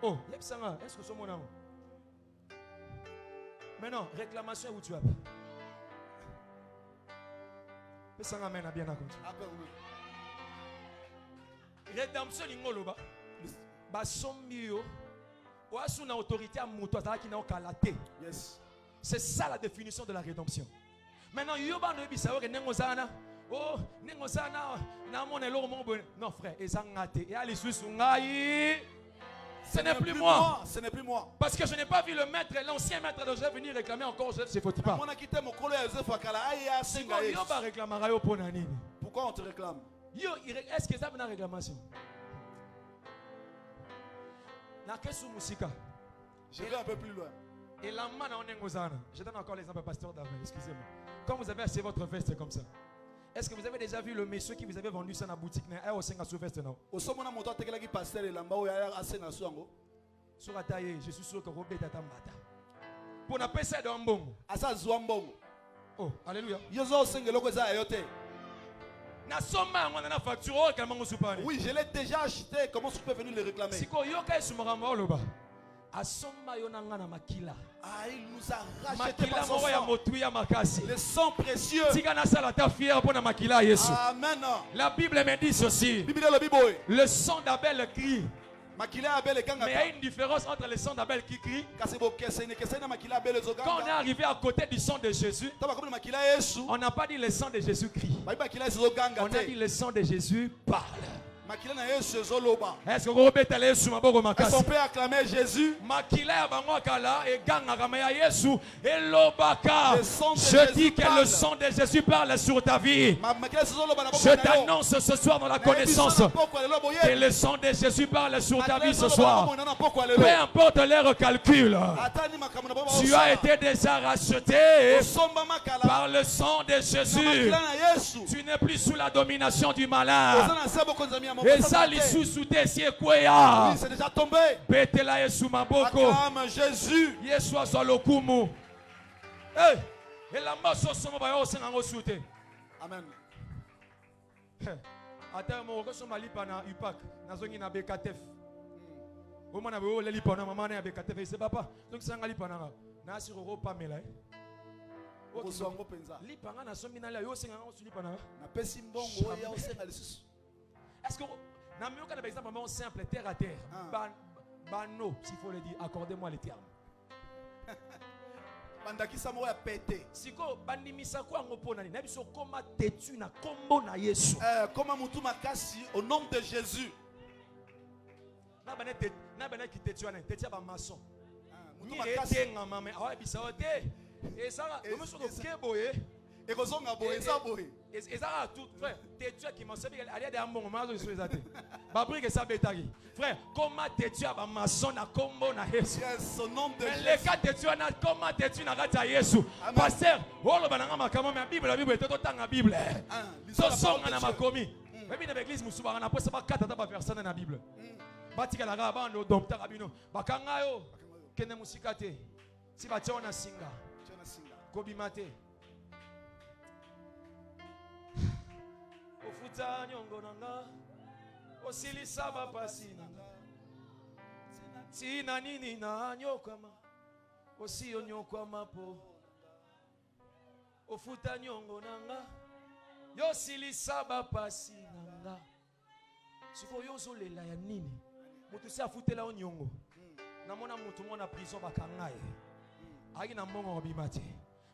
[SPEAKER 1] Oh, est-ce que c'est mon ango? Maintenant, réclamation où tu as? Rédemption l'ingoloba. Yes. C'est ça la définition de la rédemption. Maintenant, non frère, ce n'est plus moi. Ce n'est plus moi. Parce que je n'ai pas vu le maître, l'ancien maître de Joseph venir réclamer encore Joseph, c'est Potiphar.
[SPEAKER 2] Pourquoi on te réclame?
[SPEAKER 1] Est-ce que ça a une réclamation?
[SPEAKER 2] Je vais un peu plus loin.
[SPEAKER 1] Et la main je donne encore l'exemple, pasteur David, excusez-moi. Quand vous avez acheté votre veste comme ça, est-ce que vous avez déjà vu le monsieur qui vous avait vendu ça dans la boutique? Je suis sûr que Robert est mbata. Pour ne pas ça dans bon. Oh, alléluia.
[SPEAKER 2] Oui, je l'ai déjà acheté. Comment tu peux venir le réclamer? Il nous a racheté par son sang. Le sang précieux. Amen.
[SPEAKER 1] La Bible me dit ceci. Le sang d'Abel crie. Mais il y a une différence entre le sang d'Abel qui crie. Quand on est arrivé à côté du sang de Jésus, on n'a pas dit le sang de Jésus crie. On a dit le sang de Jésus parle. Est-ce qu'on peut
[SPEAKER 2] acclamer Jésus?
[SPEAKER 1] Je dis que le sang de Jésus parle sur ta vie. Je t'annonce ce soir dans la connaissance que le sang de Jésus parle sur ta vie ce soir. Peu importe leur calcul, tu as été déjà racheté par le sang de Jésus. Tu n'es plus sous la domination du malin. Et ça, les sous-soutés, c'est quoi?
[SPEAKER 2] Oui, c'est déjà tombé.
[SPEAKER 1] Acclame
[SPEAKER 2] Jésus.
[SPEAKER 1] Yeshua Salokumu. Hey! Et la masse au sommet, amen. Attends, mon reçu m'a lipa na UPAC. Nazongi na BKTF. Au moins, on a lipa na maman na BKTF. C'est papa. Donc, c'est un lipa na. Na sur Europa Mela. Lipa na somi na la yo senga on lipa na.
[SPEAKER 2] Na pesi mbongo ya osenga lisusu.
[SPEAKER 1] Est-ce que n'a mieux qu'un exemple simple, terre à terre, bano, s'il faut le dire, accordez-moi les termes.
[SPEAKER 2] Bandakisa mo ya pété.
[SPEAKER 1] Siko bandimisa kwa ngopona ni nabiso koma tetu na kombo na Yesu.
[SPEAKER 2] Koma mutu makasi au nom de Jésus.
[SPEAKER 1] Na bana ki tetu ana tetu ba maçon. Mutu makasi nga mama awa bisa ote. Et ça, comme sur le keboye.
[SPEAKER 2] Et kozonga boye ça boye.
[SPEAKER 1] Et ça tout frère, tetu qui m'a servi aller dans mon moment sur les athées. Ba brique ça betari. Frère, comment tetu ba maçon na kombo na Yesu.
[SPEAKER 2] Yes, au nom de Jésus.
[SPEAKER 1] Mais les cas tetu na comment tetu na kata Yesu. Pasteur, olo bananga makamo mais Bible est tout temps la Bible. So songa na makomi.
[SPEAKER 2] Même dans l'église, nous sommes en train de personne dans la Bible. Batika la gaba no docteur abino. Bakanga yo. Kene musikate. Si batia na singa. Kobimate. Ofuta nyongo nanga. Osilisa bapasi nanga. Tina nini na nyokama. Osi onyokama po. Ofuta nyongo nanga. Yosilisa bapasi nanga. Siko yozo lela ya nini? Mutu si afutela onyongo. Namona mutu mona prison bakangaye. Agi na mbongo obimate.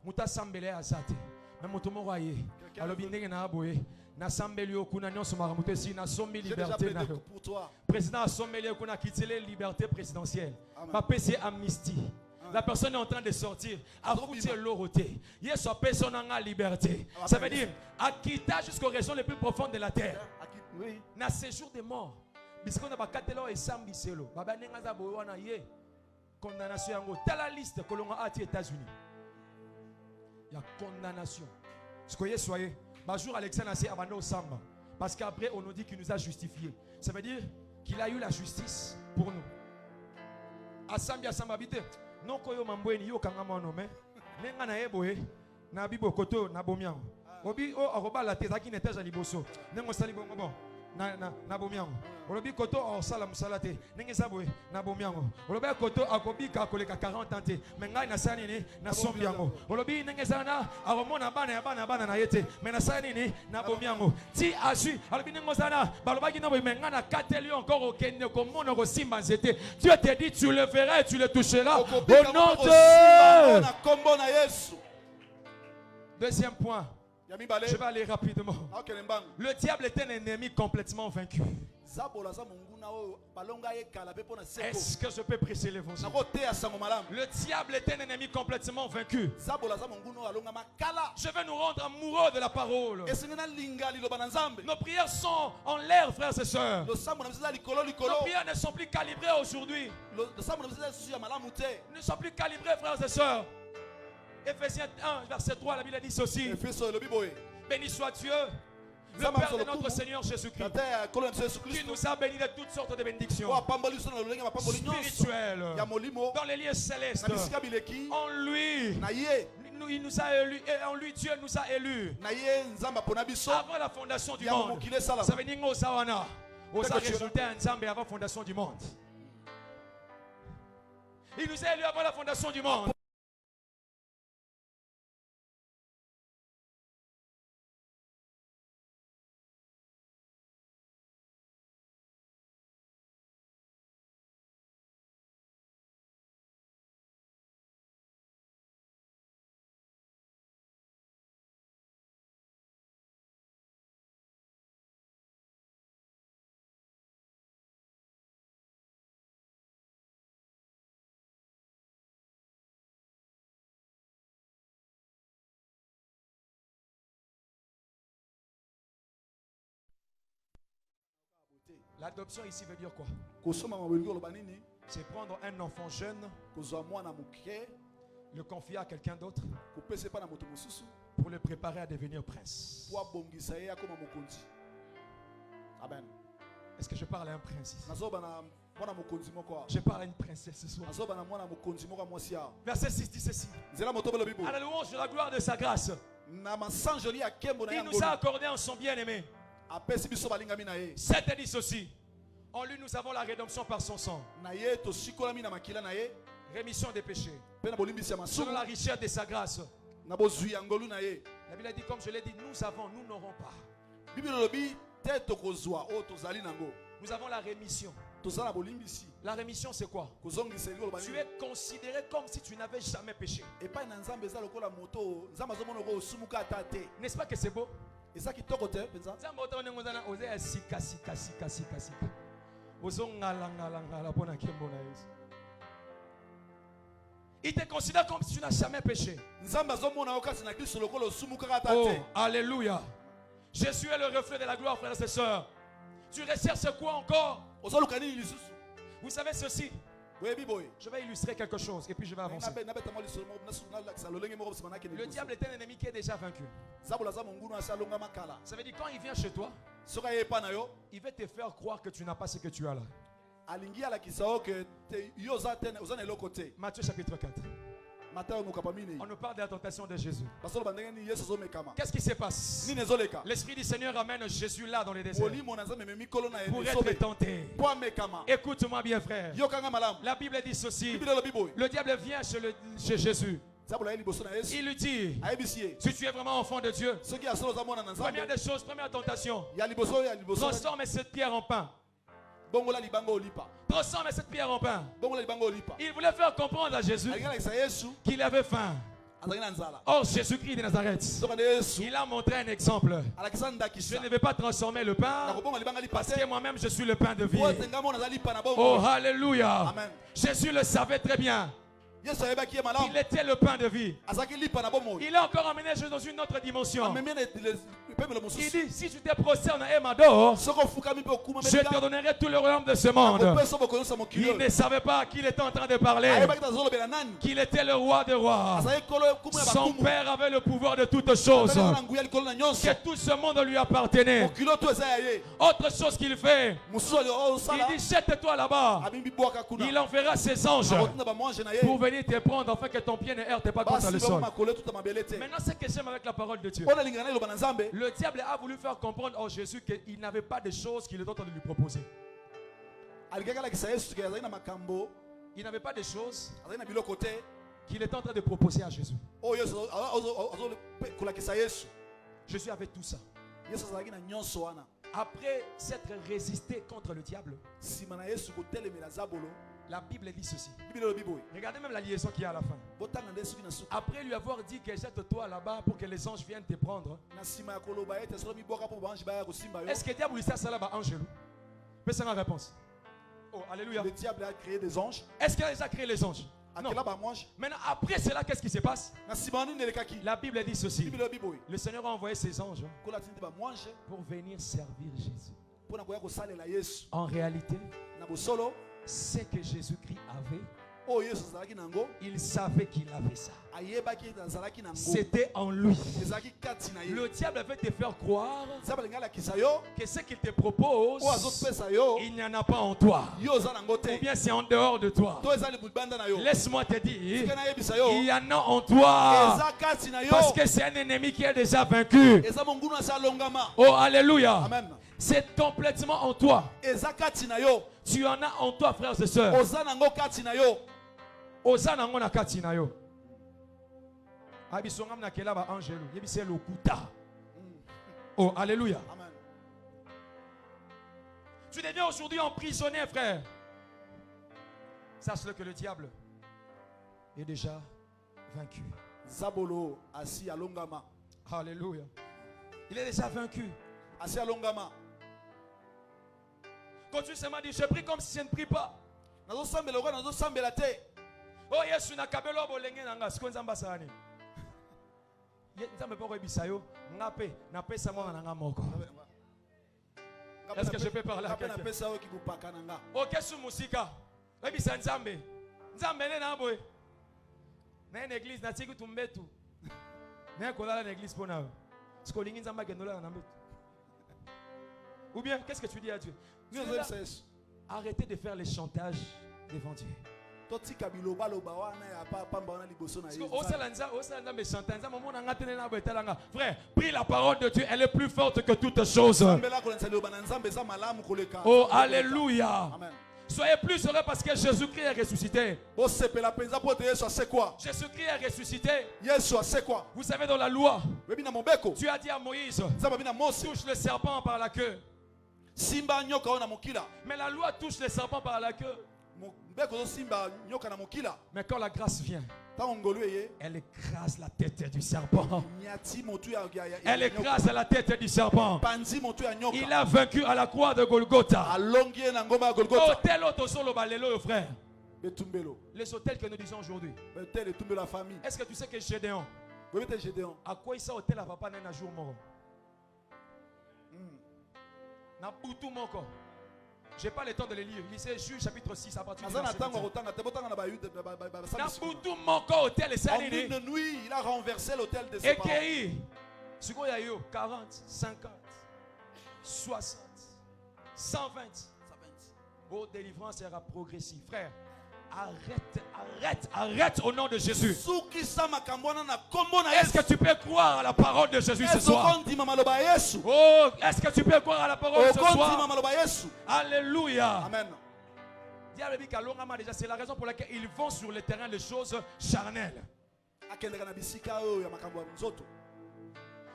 [SPEAKER 2] Muta sambele azate. Mais mutu moko aye. Alobi ndenge na aboye. Na sambeli okuna nyonso maramuto si na sombi liberté na yo. Président a sommeli okuna kitele liberté présidentielle. Papé c'est amnistie. La personne est en train de sortir. A foutu l'oroté. Yes, a personne en liberté. Ça veut dire à quitter jusqu'aux régions les plus profondes de la terre.
[SPEAKER 3] Oui.
[SPEAKER 2] Na séjour des morts. Puisqu'on a bakatelo et sambiselo. Baba nengaza bowana ye. Condamnation yango. Telle la liste que l'on a à États-Unis. Il y a condamnation. Ce que soyez. Bonjour Alexandre Assé Abando Samba. Parce qu'après on nous dit qu'il nous a justifié. Ça veut dire qu'il a eu la justice pour nous. Asambia Samba bite. Non koyo mambweni yo kanga mono me. Nenga na eboe. Na bibo koto na bomiango. Obi o aroba la tezaki neteja liboso. Nengo sali bongo bon. Na bomiango. Olobi koto o sala musalate. Nenge saboe na bomiango. Olobi koto akobi ka koleka 40 ans te. Mengai na sani ni na sombiango. Olobi nenge sana aromona bana na yete. Mais na sani ni na bomiango. Ti asu. Olobi nengo sana balobaki no menga na kateli encore au kende ko mono ko simba nzete. Dieu te dit tu le verras et tu le toucheras au nom de Deuxième point. Je vais aller rapidement. Le diable est un ennemi complètement vaincu. Est-ce que je peux presser l'évangile? Le diable est un ennemi complètement vaincu. Je vais nous rendre amoureux de la parole. Nos prières sont en l'air, frères et sœurs. Nos prières ne sont plus calibrées aujourd'hui. Ne sont plus calibrées, frères et sœurs. Ephésiens 1, verset 3, la Bible dit ceci. Béni soit Dieu, le Père de notre Seigneur Jésus-Christ, qui nous a bénis de toutes sortes de bénédictions spirituelles dans les lieux célestes. En lui, il nous a élus, et en lui Dieu nous a élus avant la fondation du monde. Ça veut dire que ça a résulté à Nzambe avant la fondation du monde. Il nous a élus avant la fondation du monde. L'adoption ici veut dire quoi? C'est prendre un enfant jeune, le confier à quelqu'un d'autre pour le préparer à devenir prince.
[SPEAKER 3] Amen.
[SPEAKER 2] Est-ce que je parle à un prince ici? Je parle à une princesse ce soir. Verset 6 dit ceci. À la louange de la gloire de sa grâce, il nous a accordé en son bien-aimé. 7 dit ceci. En lui nous avons la rédemption par son sang, rémission des péchés, selon la richesse de sa grâce. La Bible dit, comme je l'ai dit, nous n'aurons pas. Nous avons la rémission. La rémission c'est quoi? Tu es considéré comme si tu n'avais jamais péché. N'est-ce pas que c'est beau? Il te considère comme si tu n'as jamais péché. Oh, alléluia. Jésus est le reflet de la gloire, frères et sœurs. Tu recherches quoi encore? Vous savez ceci. Je vais illustrer quelque chose et puis je vais avancer. Le diable est un ennemi qui est déjà vaincu. Ça veut dire quand il vient chez toi,
[SPEAKER 1] il veut te faire croire que tu n'as pas ce que tu as là. Matthieu chapitre 4. On nous parle de la tentation de Jésus. Qu'est-ce qui se passe? L'Esprit du Seigneur amène Jésus là dans les déserts pour être tenté. Écoute-moi bien, frère. La Bible dit ceci. Le diable vient chez Jésus. Il lui dit, si tu es vraiment enfant de Dieu, première des choses, première tentation, transforme cette pierre en pain. Transforme cette pierre en pain. Il voulait faire comprendre à Jésus qu'il avait faim. Or, Jésus-Christ de Nazareth, il a montré un exemple. Je ne vais pas transformer le pain parce que moi-même je suis le pain de vie. Oh, alléluia. Jésus le savait très bien. Il était le pain de vie. Il a encore emmené Jésus dans une autre dimension. Il dit, si tu te prosternes et m'adores, je te donnerai tout le royaume de ce monde. Il ne savait pas qu'il était en train de parler, qu'il était le roi des rois. Son père avait le pouvoir de toutes choses, que tout ce monde lui appartenait. Autre chose qu'il fait, il dit, jette-toi là-bas. Il enverra ses anges pour venir te prendre afin que ton pied ne heurte pas contre le sol. Maintenant, ce que j'aime avec la parole de Dieu, le diable a voulu faire comprendre à Jésus qu'il n'avait pas de choses qu'il est en train de lui proposer. Il n'avait pas de choses qu'il est en train de proposer à Jésus. Jésus avait tout ça. Après s'être résisté contre le diable, la Bible dit ceci. Regardez même la liaison qu'il y a à la fin. Après lui avoir dit que jette-toi là-bas pour que les anges viennent te prendre. Est-ce que le diable lui sert ça là-bas, Angelo? C'est ma réponse. Oh, alléluia.
[SPEAKER 2] Le diable a créé des anges.
[SPEAKER 1] Est-ce qu'il a déjà créé les anges? Non. Maintenant, après cela, qu'est-ce qui se passe? La Bible dit ceci. Le Seigneur a envoyé ses anges pour venir servir Jésus. En réalité, ce que Jésus-Christ avait, il savait qu'il avait ça. C'était en lui. Le diable veut te faire croire que ce qu'il te propose, il n'y en a pas en toi, ou bien c'est en dehors de toi. Laisse-moi te dire, il y en a en toi, parce que c'est un ennemi qui est déjà vaincu. Oh, alléluia. C'est complètement en toi. Tu en as en toi, frères et sœurs. Ozanango na katina yo. Abisongam na kelaba angelo. Yebise lokuta. Oh, alléluia. Amen. Tu deviens aujourd'hui emprisonné, frère. Sache-le que le diable est déjà vaincu.
[SPEAKER 2] Zabolo assis à Longama.
[SPEAKER 1] Alléluia. Il est déjà vaincu.
[SPEAKER 2] Assis à Longama.
[SPEAKER 1] Quand tu se m'as dit, je prie comme si je ne prie pas. Oh Yesu na kabelo bolenge nanga sikonzamba sani. Nzambe poko bisayo ngape na pesa mwana nanga moko. Est-ce que je peux parler à quelqu'un? Oh kesu musika. Ebisa nzambe. Nzambe ne na boy. Na une église na tiki tumbetu. Na kolala na église pona. Sikolingi nzamba gendola na mbetu. Ou bien qu'est-ce que tu dis à Dieu? Arrêtez de faire les chantages devant Dieu. Frère, prie la parole de Dieu, elle est plus forte que toute chose. Oh, alléluia. Amen. Soyez plus heureux parce que Jésus-Christ est ressuscité. Jésus-Christ est ressuscité. Vous savez, dans la loi, tu as dit à Moïse, touche le serpent par la queue. Mais la loi touche le serpent par la queue. Mais quand la grâce vient, elle écrase la tête du serpent. Elle écrase la tête du serpent. Il a vaincu à la croix de Golgotha. Hôtel autosolo balelo, frère. Les hôtels que nous disons aujourd'hui. Est-ce que tu sais que Gédéon, à quoi il s'est hôtel à papa n'a jour mort? Na boutou moko. Je n'ai pas le temps de les lire. Lisez Juge chapitre 6 à partir du verset 10.
[SPEAKER 2] En une nuit, il a renversé l'autel de ses parents.
[SPEAKER 1] Et 40, 50, 60, 120. Votre délivrance sera progressive. Frère, arrête au nom de Jésus. Est-ce que tu peux croire à la parole de Jésus ce soir? Oh, est-ce que tu peux croire à la parole ce soir? Alléluia. Amen. C'est la raison pour laquelle ils vont sur le terrain de choses charnelles.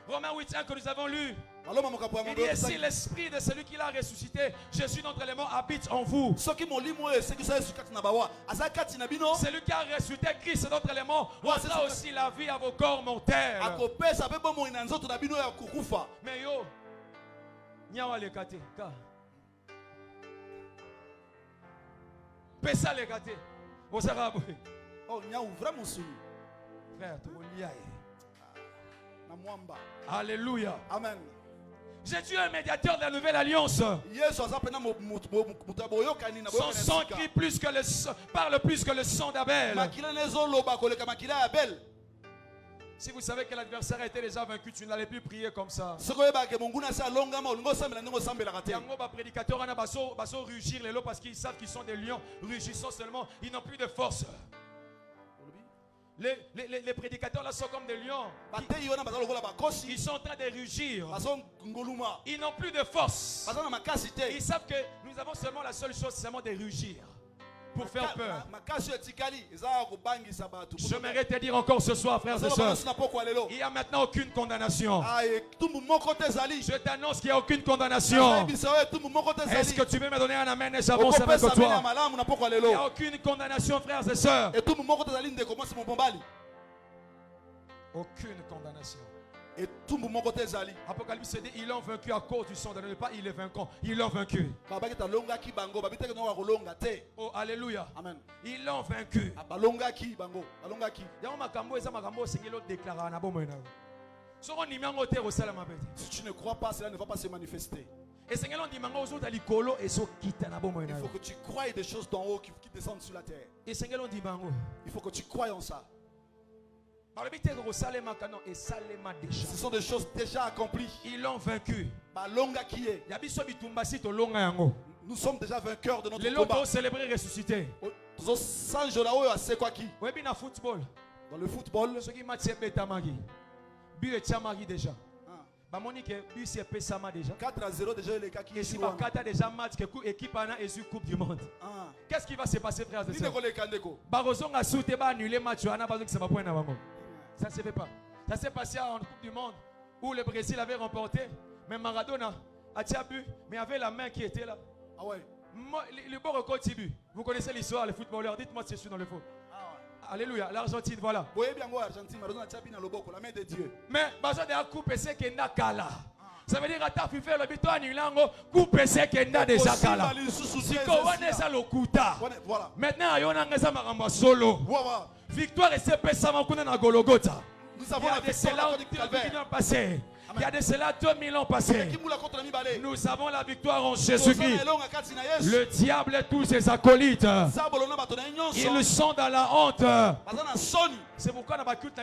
[SPEAKER 1] Romains 8.1 que nous avons lu. Il dit ainsi l'esprit de celui qui l'a ressuscité, Jésus notre élément, habite en vous. Celui qui a ressuscité Christ notre élément rendra aussi la vie à vos corps mortels. Mais yo, nyawa le kate ka. Pesa le kate. Vous savez. Oh nyawa vraiment sous. Frère, tout le monde. Alléluia. Amen. Jésus est un médiateur de la nouvelle alliance. Son sang crie plus que le sang, parle plus que le sang d'Abel. Si vous savez que l'adversaire a été déjà vaincu, tu n'allais plus prier comme ça. Prédicateurs rugir les lots parce qu'ils savent qu'ils sont des lions, rugissant seulement, ils n'ont plus de force. Les prédicateurs là sont comme des lions. Ils sont en train de rugir. Ils n'ont plus de force. Ils savent que nous avons seulement la seule chose, c'est seulement de rugir. Pour faire peur. J'aimerais te dire encore ce soir, frères et sœurs, il n'y a maintenant aucune condamnation. Je t'annonce qu'il n'y a aucune condamnation. Est-ce que tu veux me donner un amen et j'avance avec toi? Il n'y a aucune condamnation, frères et sœurs. Aucune condamnation. Apocalypse dit ils l'ont vaincu à cause du sang de pas il est vainquant, ils l'ont vaincu. Oh alléluia. Amen. Ils l'ont vaincu. Si tu ne crois pas, cela ne va pas se manifester. Il faut que tu croies des choses d'en haut qui descendent sur la terre. Il faut que tu croies en ça. Ce sont des choses déjà accomplies. Ils l'ont vaincu. Nous sommes déjà vainqueurs de notre combat. Célébrer ressuscité. Dans le football, déjà. 4-0 déjà les cas qui coupe du monde. Qu'est-ce qui va se passer, frères et sœurs? Ça ne se fait pas. Ça s'est passé en Coupe du Monde où le Brésil avait remporté, mais Maradona a bu, mais avait la main qui était là. Ah ouais. Le bon record Tibu. Vous connaissez l'histoire, les footballeurs. Dites-moi si je suis dans le faux. Alléluia, l'Argentine, voilà. Vous voyez bien quoi, l'Argentine, Maradona a bu dans le boko, la main de Dieu. Mais Bazo de la coupe, c'est que Nakala. Ça veut dire que tu as fait le biton en Ilango, coupe, c'est que Nda de Zakala. Si tu connais ça, le Kuta. Maintenant, il y a un solo. Victoire et c'est pessamment qu'on est dans Golgotha. Nous avons la victoire du Calvaire. Il y a de cela 2000 ans passés. Nous avons la victoire en Jésus-Christ. Le diable et tous ses acolytes, ils sont dans la honte. C'est pourquoi dans la culte,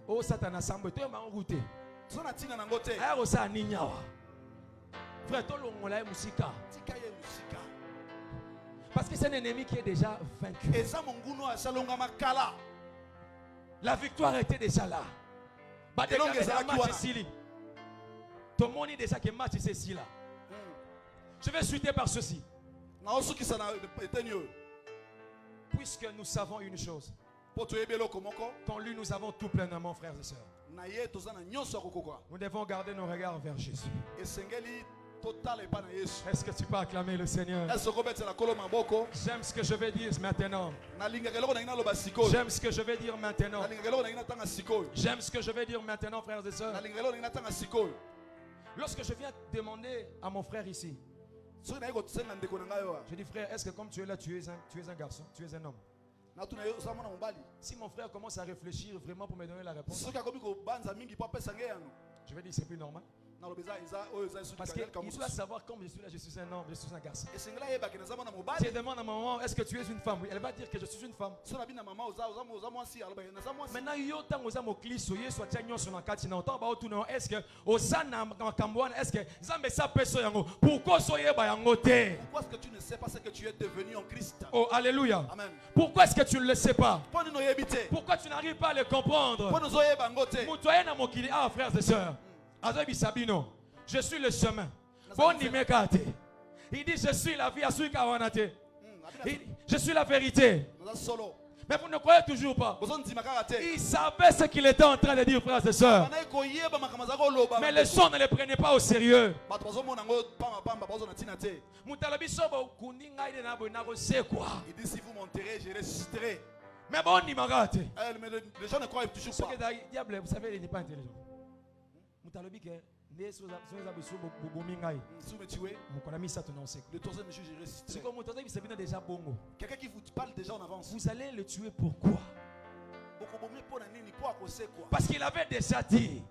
[SPEAKER 1] oh Satan a semblé te m'enrouter. Aïe osa ninyawa. Frère, tout le monde là est musika. Parce que c'est un ennemi qui est déjà vaincu. La victoire était déjà là. Ton monde est déjà que match c'est ici là. Je vais suiter par ceci. Puisque nous savons une chose. Qu'en lui nous avons tout pleinement, frères et sœurs. Nous devons garder nos regards vers Jésus. Est-ce que tu peux acclamer le Seigneur? J'aime ce que je vais dire maintenant. J'aime ce que je vais dire maintenant. J'aime ce que je vais dire maintenant, frères et sœurs. Lorsque je viens demander à mon frère ici, je dis frère, est-ce que comme tu es là, tu es un garçon, tu es un homme? Si mon frère commence à réfléchir vraiment pour me donner la réponse, je vais dire c'est plus normal.
[SPEAKER 2] Parce qu'il doit savoir comme je suis là, je suis un homme, je suis un garçon. Tu demandes à maman, est-ce que tu es une femme? Oui, elle va dire que je suis une femme. Maintenant, est-ce que pourquoi
[SPEAKER 1] est-ce que tu ne sais pas ce que tu es devenu en Christ?
[SPEAKER 2] Oh, alléluia.
[SPEAKER 1] Amen.
[SPEAKER 2] Pourquoi est-ce que tu ne le sais pas? Pourquoi tu n'arrives pas à le comprendre? Ah, frères et sœurs, je suis le chemin. Il dit, je suis la vie. Je suis la vérité. Mais vous ne croyez toujours pas. Il savait ce qu'il était en train de dire, frères et sœurs. Mais les gens ne les prenaient pas au sérieux.
[SPEAKER 1] Il dit, si vous m'enterrez, je ressusciterai.
[SPEAKER 2] Mais bon,
[SPEAKER 1] les gens ne croient toujours pas.
[SPEAKER 2] Diable, vous savez, il n'est pas intelligent.
[SPEAKER 1] Si vous me tuez, le troisième jour, je ressusciterai. Quelqu'un qui vous parle déjà en avance.
[SPEAKER 2] Vous allez le tuer pourquoi? Parce qu'il avait déjà dit.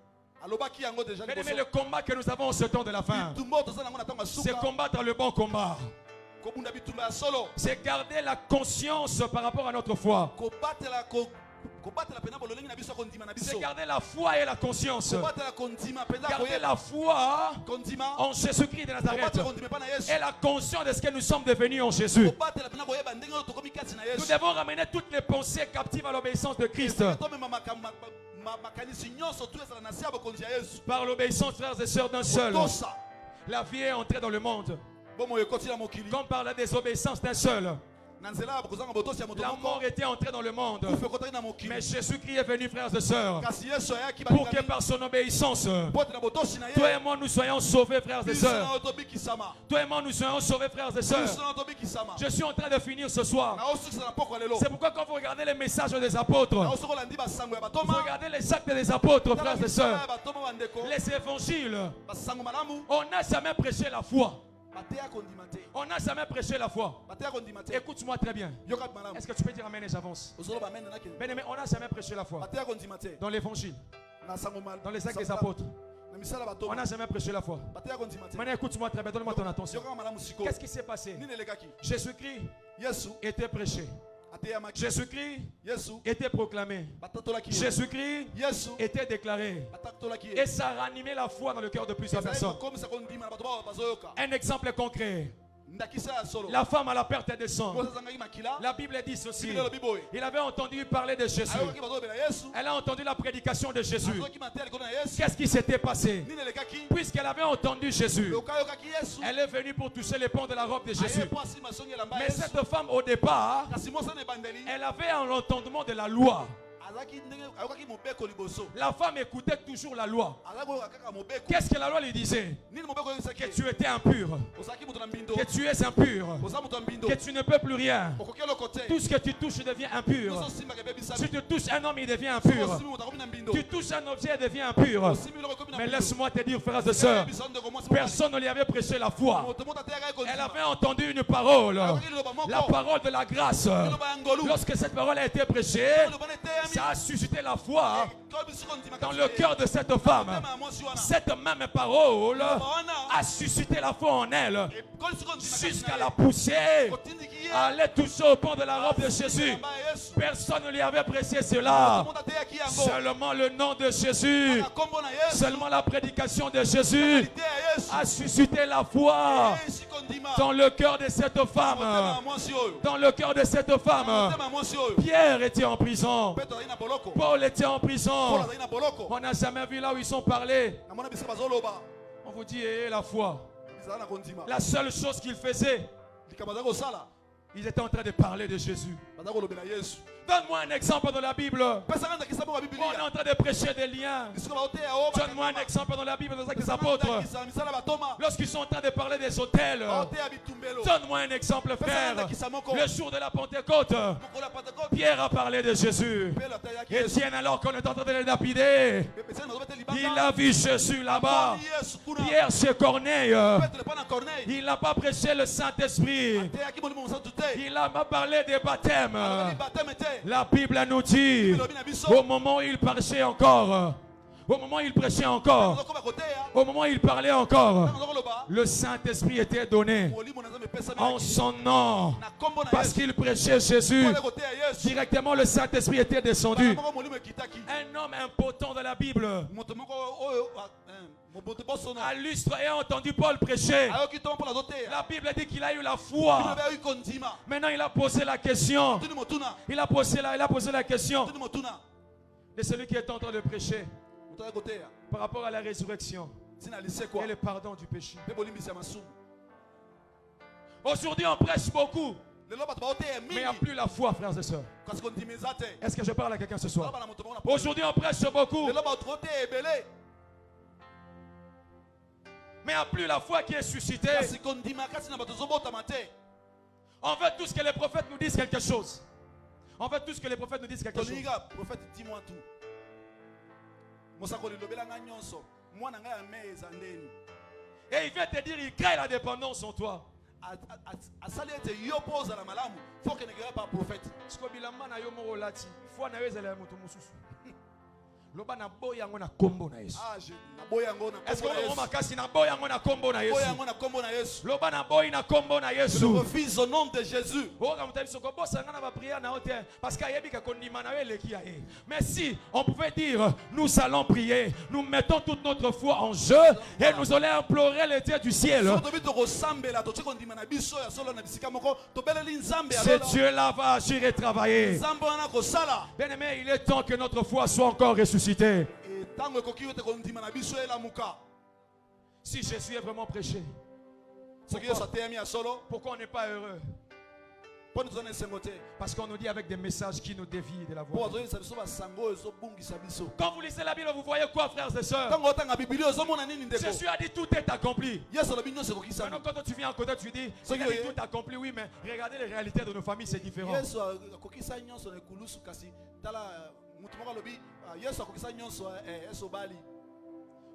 [SPEAKER 2] Mais le combat que nous avons en ce temps de la fin, c'est combattre le bon combat. C'est garder la conscience par rapport à notre foi. C'est garder la foi et la conscience. Garder la foi en Jésus-Christ de Nazareth et la conscience de ce que nous sommes devenus en Jésus. Nous devons ramener toutes les pensées captives à l'obéissance de Christ. Par l'obéissance, frères et sœurs, d'un seul. La vie est entrée dans le monde. Comme par la désobéissance d'un seul. La mort était entrée dans le monde. Mais Jésus-Christ est venu, frères et sœurs, pour que par son obéissance, toi et moi nous soyons sauvés, frères et sœurs. Toi et moi nous soyons sauvés, frères et sœurs. Je suis en train de finir ce soir. C'est pourquoi quand vous regardez les messages des apôtres, vous regardez les actes des apôtres, frères et sœurs, les évangiles, on n'a jamais prêché la foi. On n'a jamais prêché la foi. Écoute-moi très bien. Est-ce que tu peux dire amen et j'avance? Bien-aimé, on n'a jamais prêché la foi. Dans l'évangile, dans les actes des apôtres, on n'a jamais prêché la foi. Maintenant, écoute-moi très bien, donne-moi ton attention. Qu'est-ce qui s'est passé? Jésus-Christ était prêché. Jésus-Christ était proclamé. Jésus-Christ était déclaré. Et ça a ranimé la foi dans le cœur de plusieurs personnes. Un exemple concret. La femme à la perte de sang. La Bible dit ceci. Il avait entendu parler de Jésus. Elle a entendu la prédication de Jésus. Qu'est-ce qui s'était passé? Puisqu'elle avait entendu Jésus, elle est venue pour toucher les pans de la robe de Jésus. Mais cette femme au départ, elle avait un entendement de la loi. La femme écoutait toujours la loi. Qu'est-ce que la loi lui disait? Que tu étais impur, que tu es impur, que tu ne peux plus rien. Tout ce que tu touches devient impur. Si tu touches un homme, il devient impur. Tu touches un objet, il devient impur. Mais laisse-moi te dire, frères et sœurs, personne ne lui avait prêché la foi. Elle avait entendu une parole, la parole de la grâce. Lorsque cette parole a été prêchée, ça a suscité la foi dans le cœur de cette femme. Cette même parole a suscité la foi en elle jusqu'à la pousser à aller toucher au pan de la robe de Jésus. Personne ne lui avait prêché cela. Seulement le nom de Jésus, seulement la prédication de Jésus a suscité la foi dans le cœur de cette femme. Dans le cœur de cette femme, Pierre était en prison. Paul était en prison. On n'a jamais vu là où ils sont parlés. On vous dit, la foi. La seule chose qu'ils faisaient, ils étaient en train de parler de Jésus. Donne-moi un exemple dans la Bible. On est en train de prêcher des liens. Donne-moi un exemple dans la Bible dans les apôtres. Lorsqu'ils sont en train de parler des hôtels. Donne-moi un exemple, frère. Le jour de la Pentecôte, Pierre a parlé de Jésus. Étienne, alors qu'on est en train de les lapider, il a vu Jésus là-bas. Pierre chez Corneille, il n'a pas prêché le Saint-Esprit. Il a parlé des baptêmes. La Bible nous dit, au moment où il prêchait encore,
[SPEAKER 1] Au moment où il prêchait encore, au moment où il parlait encore, le Saint-Esprit était donné en son nom. Parce qu'il prêchait Jésus, directement le Saint-Esprit était descendu. Un homme impotent de la Bible a lustre et a entendu Paul prêcher. La Bible dit qu'il a eu la foi. Maintenant il a posé la question. Il a posé la question de celui qui est en train de prêcher par rapport à la résurrection et le pardon du péché. Aujourd'hui on prêche beaucoup, mais il n'y a plus la foi, frères et sœurs. Est-ce que je parle à quelqu'un ce soir? Aujourd'hui on prêche beaucoup, mais il n'y a plus la foi qui est suscitée. On veut tous que les prophètes nous disent quelque chose. On veut tous que les prophètes nous disent quelque chose.
[SPEAKER 2] Prophète, dis-moi tout.
[SPEAKER 1] Et il vient te dire, il crée la dépendance en toi. Est-ce que
[SPEAKER 2] je refuse au nom de Jésus.
[SPEAKER 1] Mais si on pouvait dire, nous allons prier, nous mettons toute notre foi en jeu et nous allons implorer le Dieu du ciel. Ce Dieu-là va agir et travailler. Bien-aimé, il est temps que notre foi soit encore ressuscitée. Si Jésus est vraiment prêché, pourquoi on n'est pas heureux? Parce qu'on nous dit avec des messages qui nous dévient de la voie. Quand vous lisez la Bible, vous voyez quoi, frères et sœurs? Jésus a dit tout est accompli. Maintenant, quand tu viens à côté, tu dis il a dit tout accompli, oui, mais regardez les réalités de nos familles, c'est différent.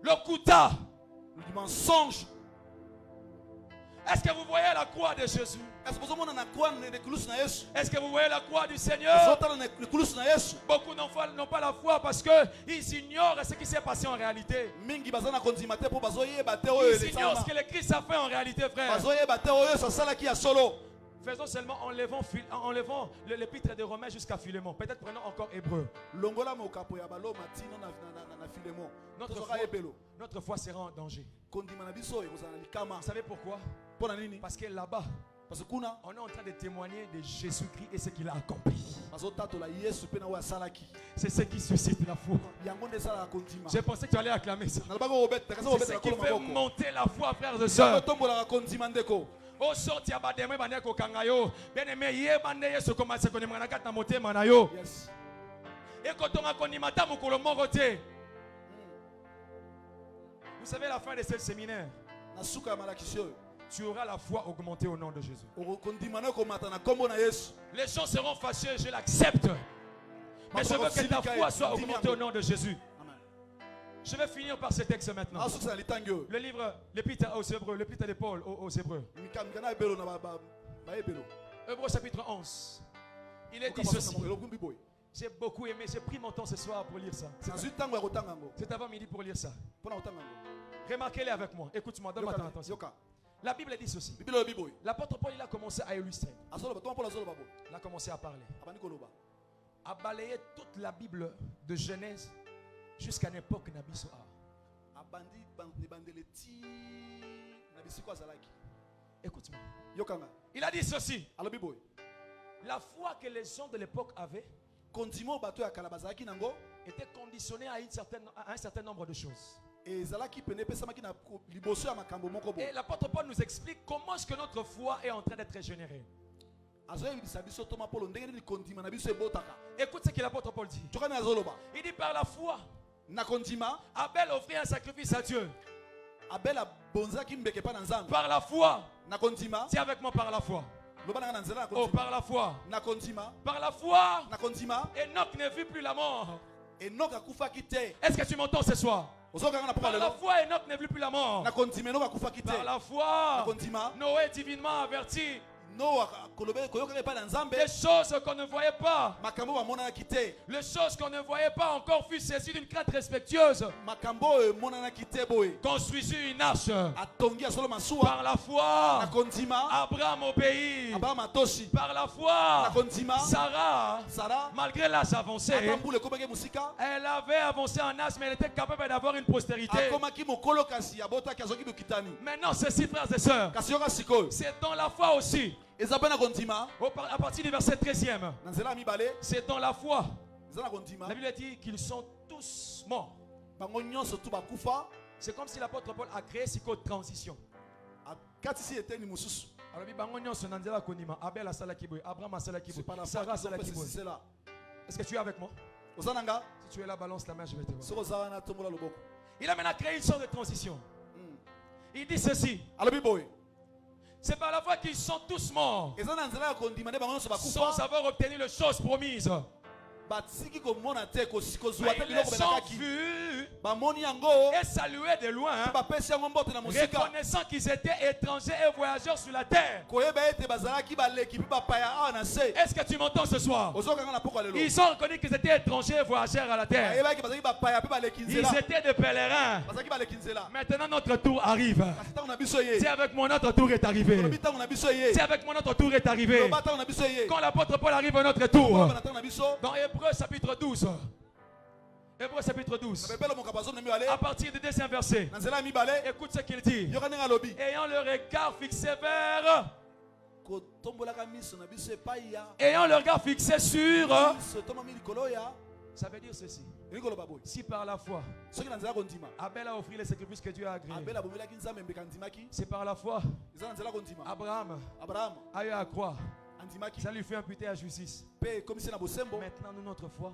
[SPEAKER 1] Le kuta,
[SPEAKER 2] le mensonge.
[SPEAKER 1] Est-ce que vous voyez la croix de Jésus? Est-ce que vous voyez la croix du Seigneur? Beaucoup n'ont pas la foi parce qu'ils ignorent ce qui s'est passé en réalité. Ils ignorent ce que le Christ a fait en réalité, frère. Faisons seulement enlevons l'épître de Romains jusqu'à Philémon. Peut-être prenons encore Hébreu. Notre foi sera en danger. Vous savez pourquoi? Parce que là-bas, on est en train de témoigner de Jésus-Christ et ce qu'il a accompli. C'est ce qui suscite la foi. J'ai pensé que tu allais acclamer ça. C'est ce qui fait monter la foi, frères et sœurs. Oh, sorti à Bademe, Baneko Kangayo. Bien aimé, Yébane, ce commence à connaître Manakata Moté Manayo. Et quand on a connu Madame Kolomoroté, vous savez la fin de ce séminaire, tu auras la foi augmentée au nom de Jésus. Les gens seront fâchés, je l'accepte. Mais je veux que ta foi soit augmentée au nom de Jésus. Je vais finir par ce texte maintenant. Le livre, l'épître aux Hébreux, l'épître de Paul aux Hébreux. Hébreux chapitre 11. Il est dit ceci. J'ai beaucoup aimé, j'ai pris mon temps ce soir pour lire ça. C'est avant midi pour lire ça. Remarquez-les avec moi. Écoute-moi, donne-moi ton attention. La Bible dit ceci. L'apôtre Paul, il a commencé à illustrer. Il a commencé à parler. À balayer toute la Bible de Genèse jusqu'à l'époque Nabiso A. Écoute-moi. Il a dit ceci. La foi que les gens de l'époque avaient était conditionnée à un certain nombre de choses. Et l'apôtre Paul nous explique comment est-ce que notre foi est en train d'être régénérée. Écoute ce que l'apôtre Paul dit. Il dit par la foi, Abel offrit un sacrifice à Dieu. Par la foi, tiens avec moi par la foi. Oh, par la foi. Par la foi, Enoch ne vit plus la mort. Est-ce que tu m'entends ce soir? Par la foi, Enoch ne vit plus la mort. Par la foi, Noé divinement averti Des choses qu'on ne voyait pas. Les choses qu'on ne voyait pas encore furent saisies d'une crainte respectueuse. Construisit une arche. Par la foi, Abraham obéit. Par la foi, Sarah, malgré l'âge avancé, elle avait avancé en âge, mais elle était capable d'avoir une postérité. Maintenant, ceci, frères et sœurs, c'est dans la foi aussi. À partir du verset 13e, c'est dans la foi. La Bible dit qu'ils sont tous morts. C'est comme si l'apôtre Paul a créé ce code transition. Est-ce que tu es avec moi? Si tu es là, balance la main, je vais te voir. Il a maintenant créé une sorte de transition. Il dit ceci. C'est par la foi qu'ils sont tous morts sans avoir obtenu les choses promises. Mais ils les ont vus et saluaient de loin, reconnaissant qu'ils étaient étrangers et voyageurs sur la terre. Est-ce que tu m'entends ce soir? Ils ont reconnu qu'ils étaient étrangers et voyageurs à la terre. Ils étaient des pèlerins. Maintenant notre tour arrive. C'est avec moi, notre tour est arrivé. C'est avec moi, notre tour est arrivé. Quand l'apôtre Paul arrive à notre tour, dans Hébreux chapitre 12. Hébreux chapitre 12. À partir du deuxième verset. Écoute ce qu'il dit. Ayant le regard fixé vers. Ayant le regard fixé sur. Ça veut dire ceci. Si par la foi Abel a offert les sacrifices que Dieu a agréés, c'est par la foi Abraham a eu à croire. Ça lui fait imputer à justice. Maintenant, nous, notre foi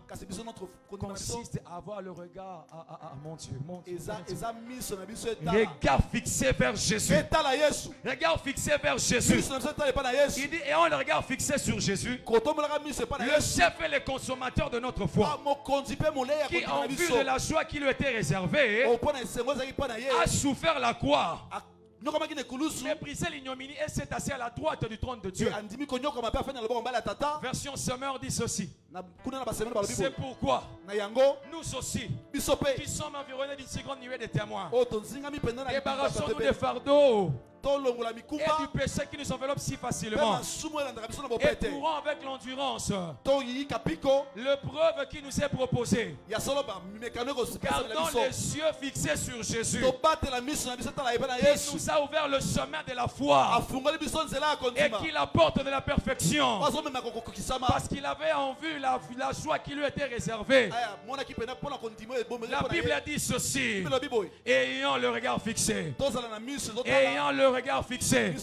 [SPEAKER 1] consiste à avoir le regard mon Dieu. Regard fixé vers Jésus. Regard fixé vers Jésus. Il dit, ayant le regard fixé sur Jésus, le chef et le consommateur de notre foi, qui en vue de la joie qui lui était réservée, a souffert la croix, méprisé l'ignominie et s'est assis à la droite du trône de Dieu. Version Semeur dit ceci. C'est pourquoi nous aussi, qui sommes environnés d'une si grande nuée de témoins, débarrassons-nous des fardeaux et du péché qui nous enveloppe si facilement, et courons avec l'endurance l'épreuve qui nous est proposée. Gardons les yeux fixés sur Jésus, qui nous a ouvert le chemin de la foi et qui la porte de la perfection, parce qu'il avait en vue la joie qui lui était réservée. La Bible a dit ceci: ayant le regard fixé, ayant le regard fixé,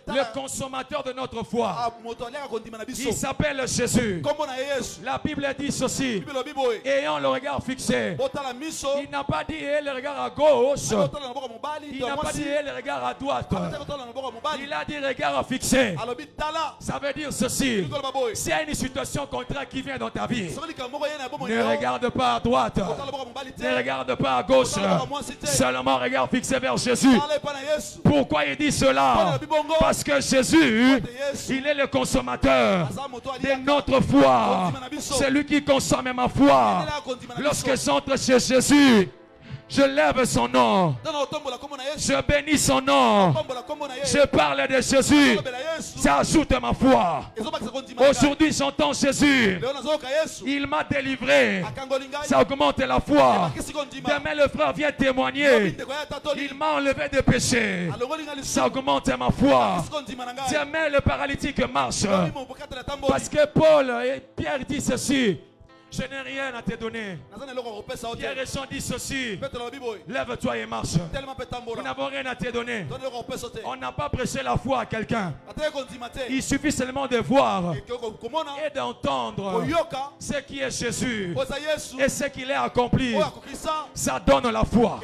[SPEAKER 1] le consommateur de notre foi, il s'appelle Jésus. La Bible a dit ceci: ayant le regard fixé. Il n'a pas dit ayant le regard à gauche, il n'a pas dit ayant le regard à droite, il a dit regard fixé. Ça veut dire ceci: s'il y a une situation contraire qui vient dans ta vie, ne regarde pas à droite, ne regarde pas à gauche, seulement regarde fixé vers Jésus. Pourquoi il dit cela? Parce que Jésus, il est le consommateur de notre foi. C'est lui qui consomme ma foi. Lorsque j'entre chez Jésus, je lève son nom, je bénis son nom, je parle de Jésus, ça ajoute ma foi. Aujourd'hui j'entends Jésus, il m'a délivré, ça augmente la foi. Demain le frère vient témoigner, il m'a enlevé des péchés, ça augmente ma foi. Demain le paralytique marche, parce que Paul et Pierre disent ceci: je n'ai rien à te donner. Pierre et Jean disent ceci: lève-toi et marche. Nous n'avons rien à te donner. On n'a pas prêché la foi à quelqu'un. Il suffit seulement de voir et d'entendre ce qui est Jésus et ce qu'il a accompli. Ça donne la foi,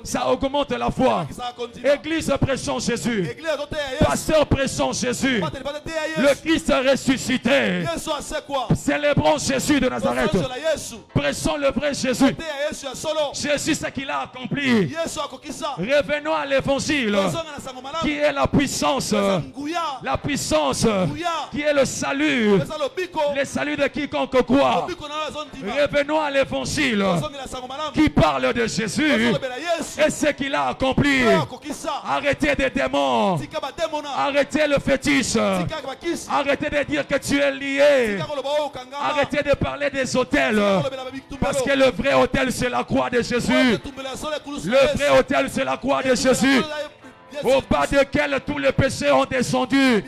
[SPEAKER 1] ça augmente la foi. Église prêchons Jésus, pasteur prêchons Jésus, le Christ ressuscité. Célébrons Jésus de Nazareth.
[SPEAKER 2] prophète. Pressons le vrai Jésus. Jésus, ce qu'il a accompli. Revenons à l'évangile, qui est la puissance qui est le salut de quiconque croit. Revenons à l'évangile qui parle de Jésus et ce qu'il a accompli. Arrêtez des démons, arrêtez le fétiche, arrêtez de dire que tu es lié, arrêtez de parler des autels, parce que le vrai autel c'est la croix de Jésus. Le vrai autel c'est la croix de Jésus, au bas duquel tous les péchés ont descendu,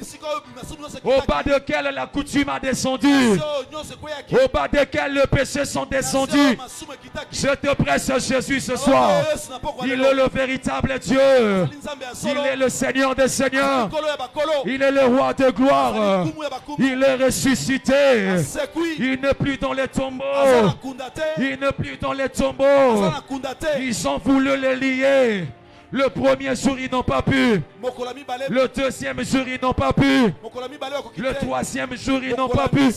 [SPEAKER 2] au bas duquel la coutume a descendu, au bas duquel les péchés sont descendus. Je te presse Jésus ce soir. Il est le véritable Dieu. Il est le Seigneur des Seigneurs. Il est le roi de gloire. Il est ressuscité. Il n'est plus dans les tombeaux. Il n'est plus dans les tombeaux. Ils ont voulu le lier. Le premier jour, ils n'ont pas pu. Le deuxième jour, ils n'ont pas pu. Le troisième jour, ils n'ont pas pu.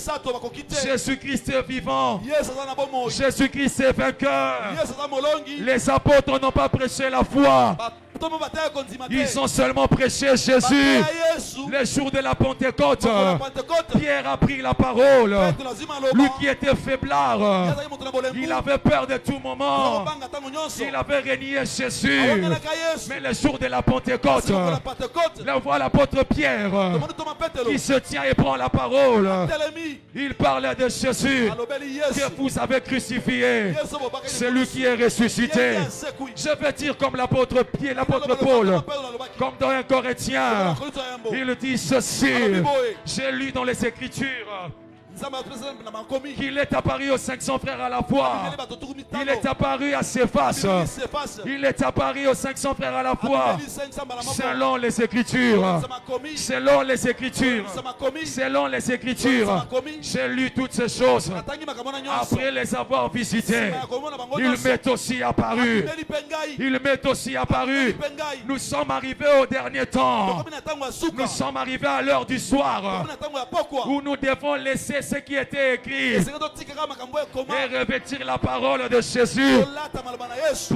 [SPEAKER 2] Jésus-Christ est vivant. Jésus-Christ est vainqueur. Les apôtres n'ont pas prêché la foi. Ils ont seulement prêché Jésus. Le jour de la Pentecôte, Pierre a pris la parole. Lui qui était faiblard, il avait peur de tout moment. Il avait renié Jésus. Mais le jour de la Pentecôte, là on voit l'apôtre Pierre qui se tient et prend la parole. Il parle de Jésus que vous avez crucifié, celui qui est ressuscité. Je vais dire comme l'apôtre Pierre, l'apôtre Paul, comme dans un Corinthien, il dit ceci. J'ai lu dans les Écritures qu'il est apparu aux 500 frères à la fois. Il est apparu à Céphas. Il est apparu aux 500 frères à la fois. Selon les Écritures. Selon les Écritures. Selon les Écritures. J'ai lu toutes ces choses. Après les avoir visités, il m'est aussi apparu. Il m'est aussi apparu. Nous sommes arrivés au dernier temps. Nous sommes arrivés à l'heure du soir où nous devons laisser ce qui était écrit et revêtir la parole de Jésus.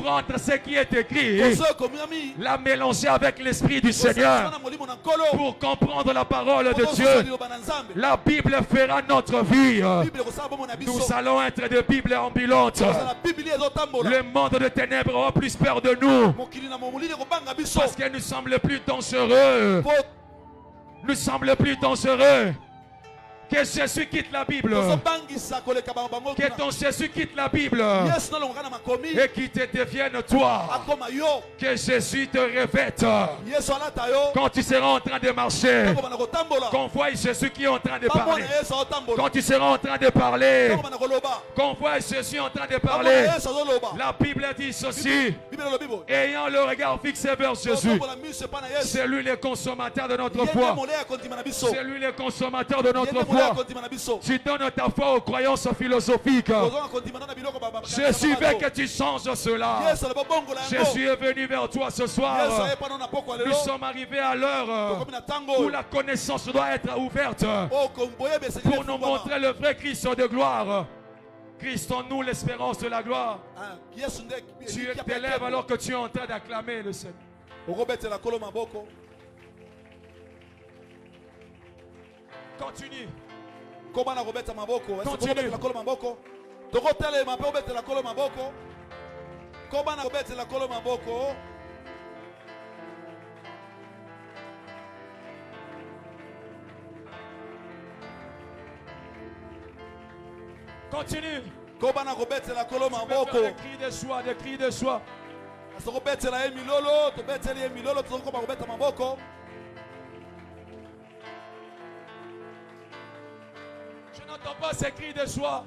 [SPEAKER 2] Prendre ce qui est écrit, la mélanger avec l'Esprit du Seigneur pour comprendre la parole de Dieu. La Bible fera notre vie. Nous allons être des Bibles ambulantes. Le monde de ténèbres aura plus peur de nous parce que nous sommes les plus dangereux. Nous sommes les plus dangereux. Que Jésus quitte la Bible. Que ton Jésus quitte la Bible. Et qu'il te devienne toi. Que Jésus te revête. Quand tu seras en train de marcher, qu'on voit Jésus qui est en train de parler. Quand tu seras en train de parler, qu'on voit Jésus en train de parler. La Bible dit ceci. Ayant le regard fixé vers Jésus. C'est lui le consommateur de notre foi. C'est lui le consommateur de notre foi. Tu donnes ta foi aux croyances philosophiques. Jésus veut que tu changes cela. Jésus est venu vers toi ce soir. Nous sommes arrivés à l'heure où la connaissance doit être ouverte pour nous montrer le vrai Christ de gloire. Christ en nous, l'espérance de la gloire. Tu t'élèves alors que tu es en train d'acclamer le Seigneur. Continue. Continue. Continue. Des cris de joie, des cris de joie. Je n'entends pas ces cris de joie.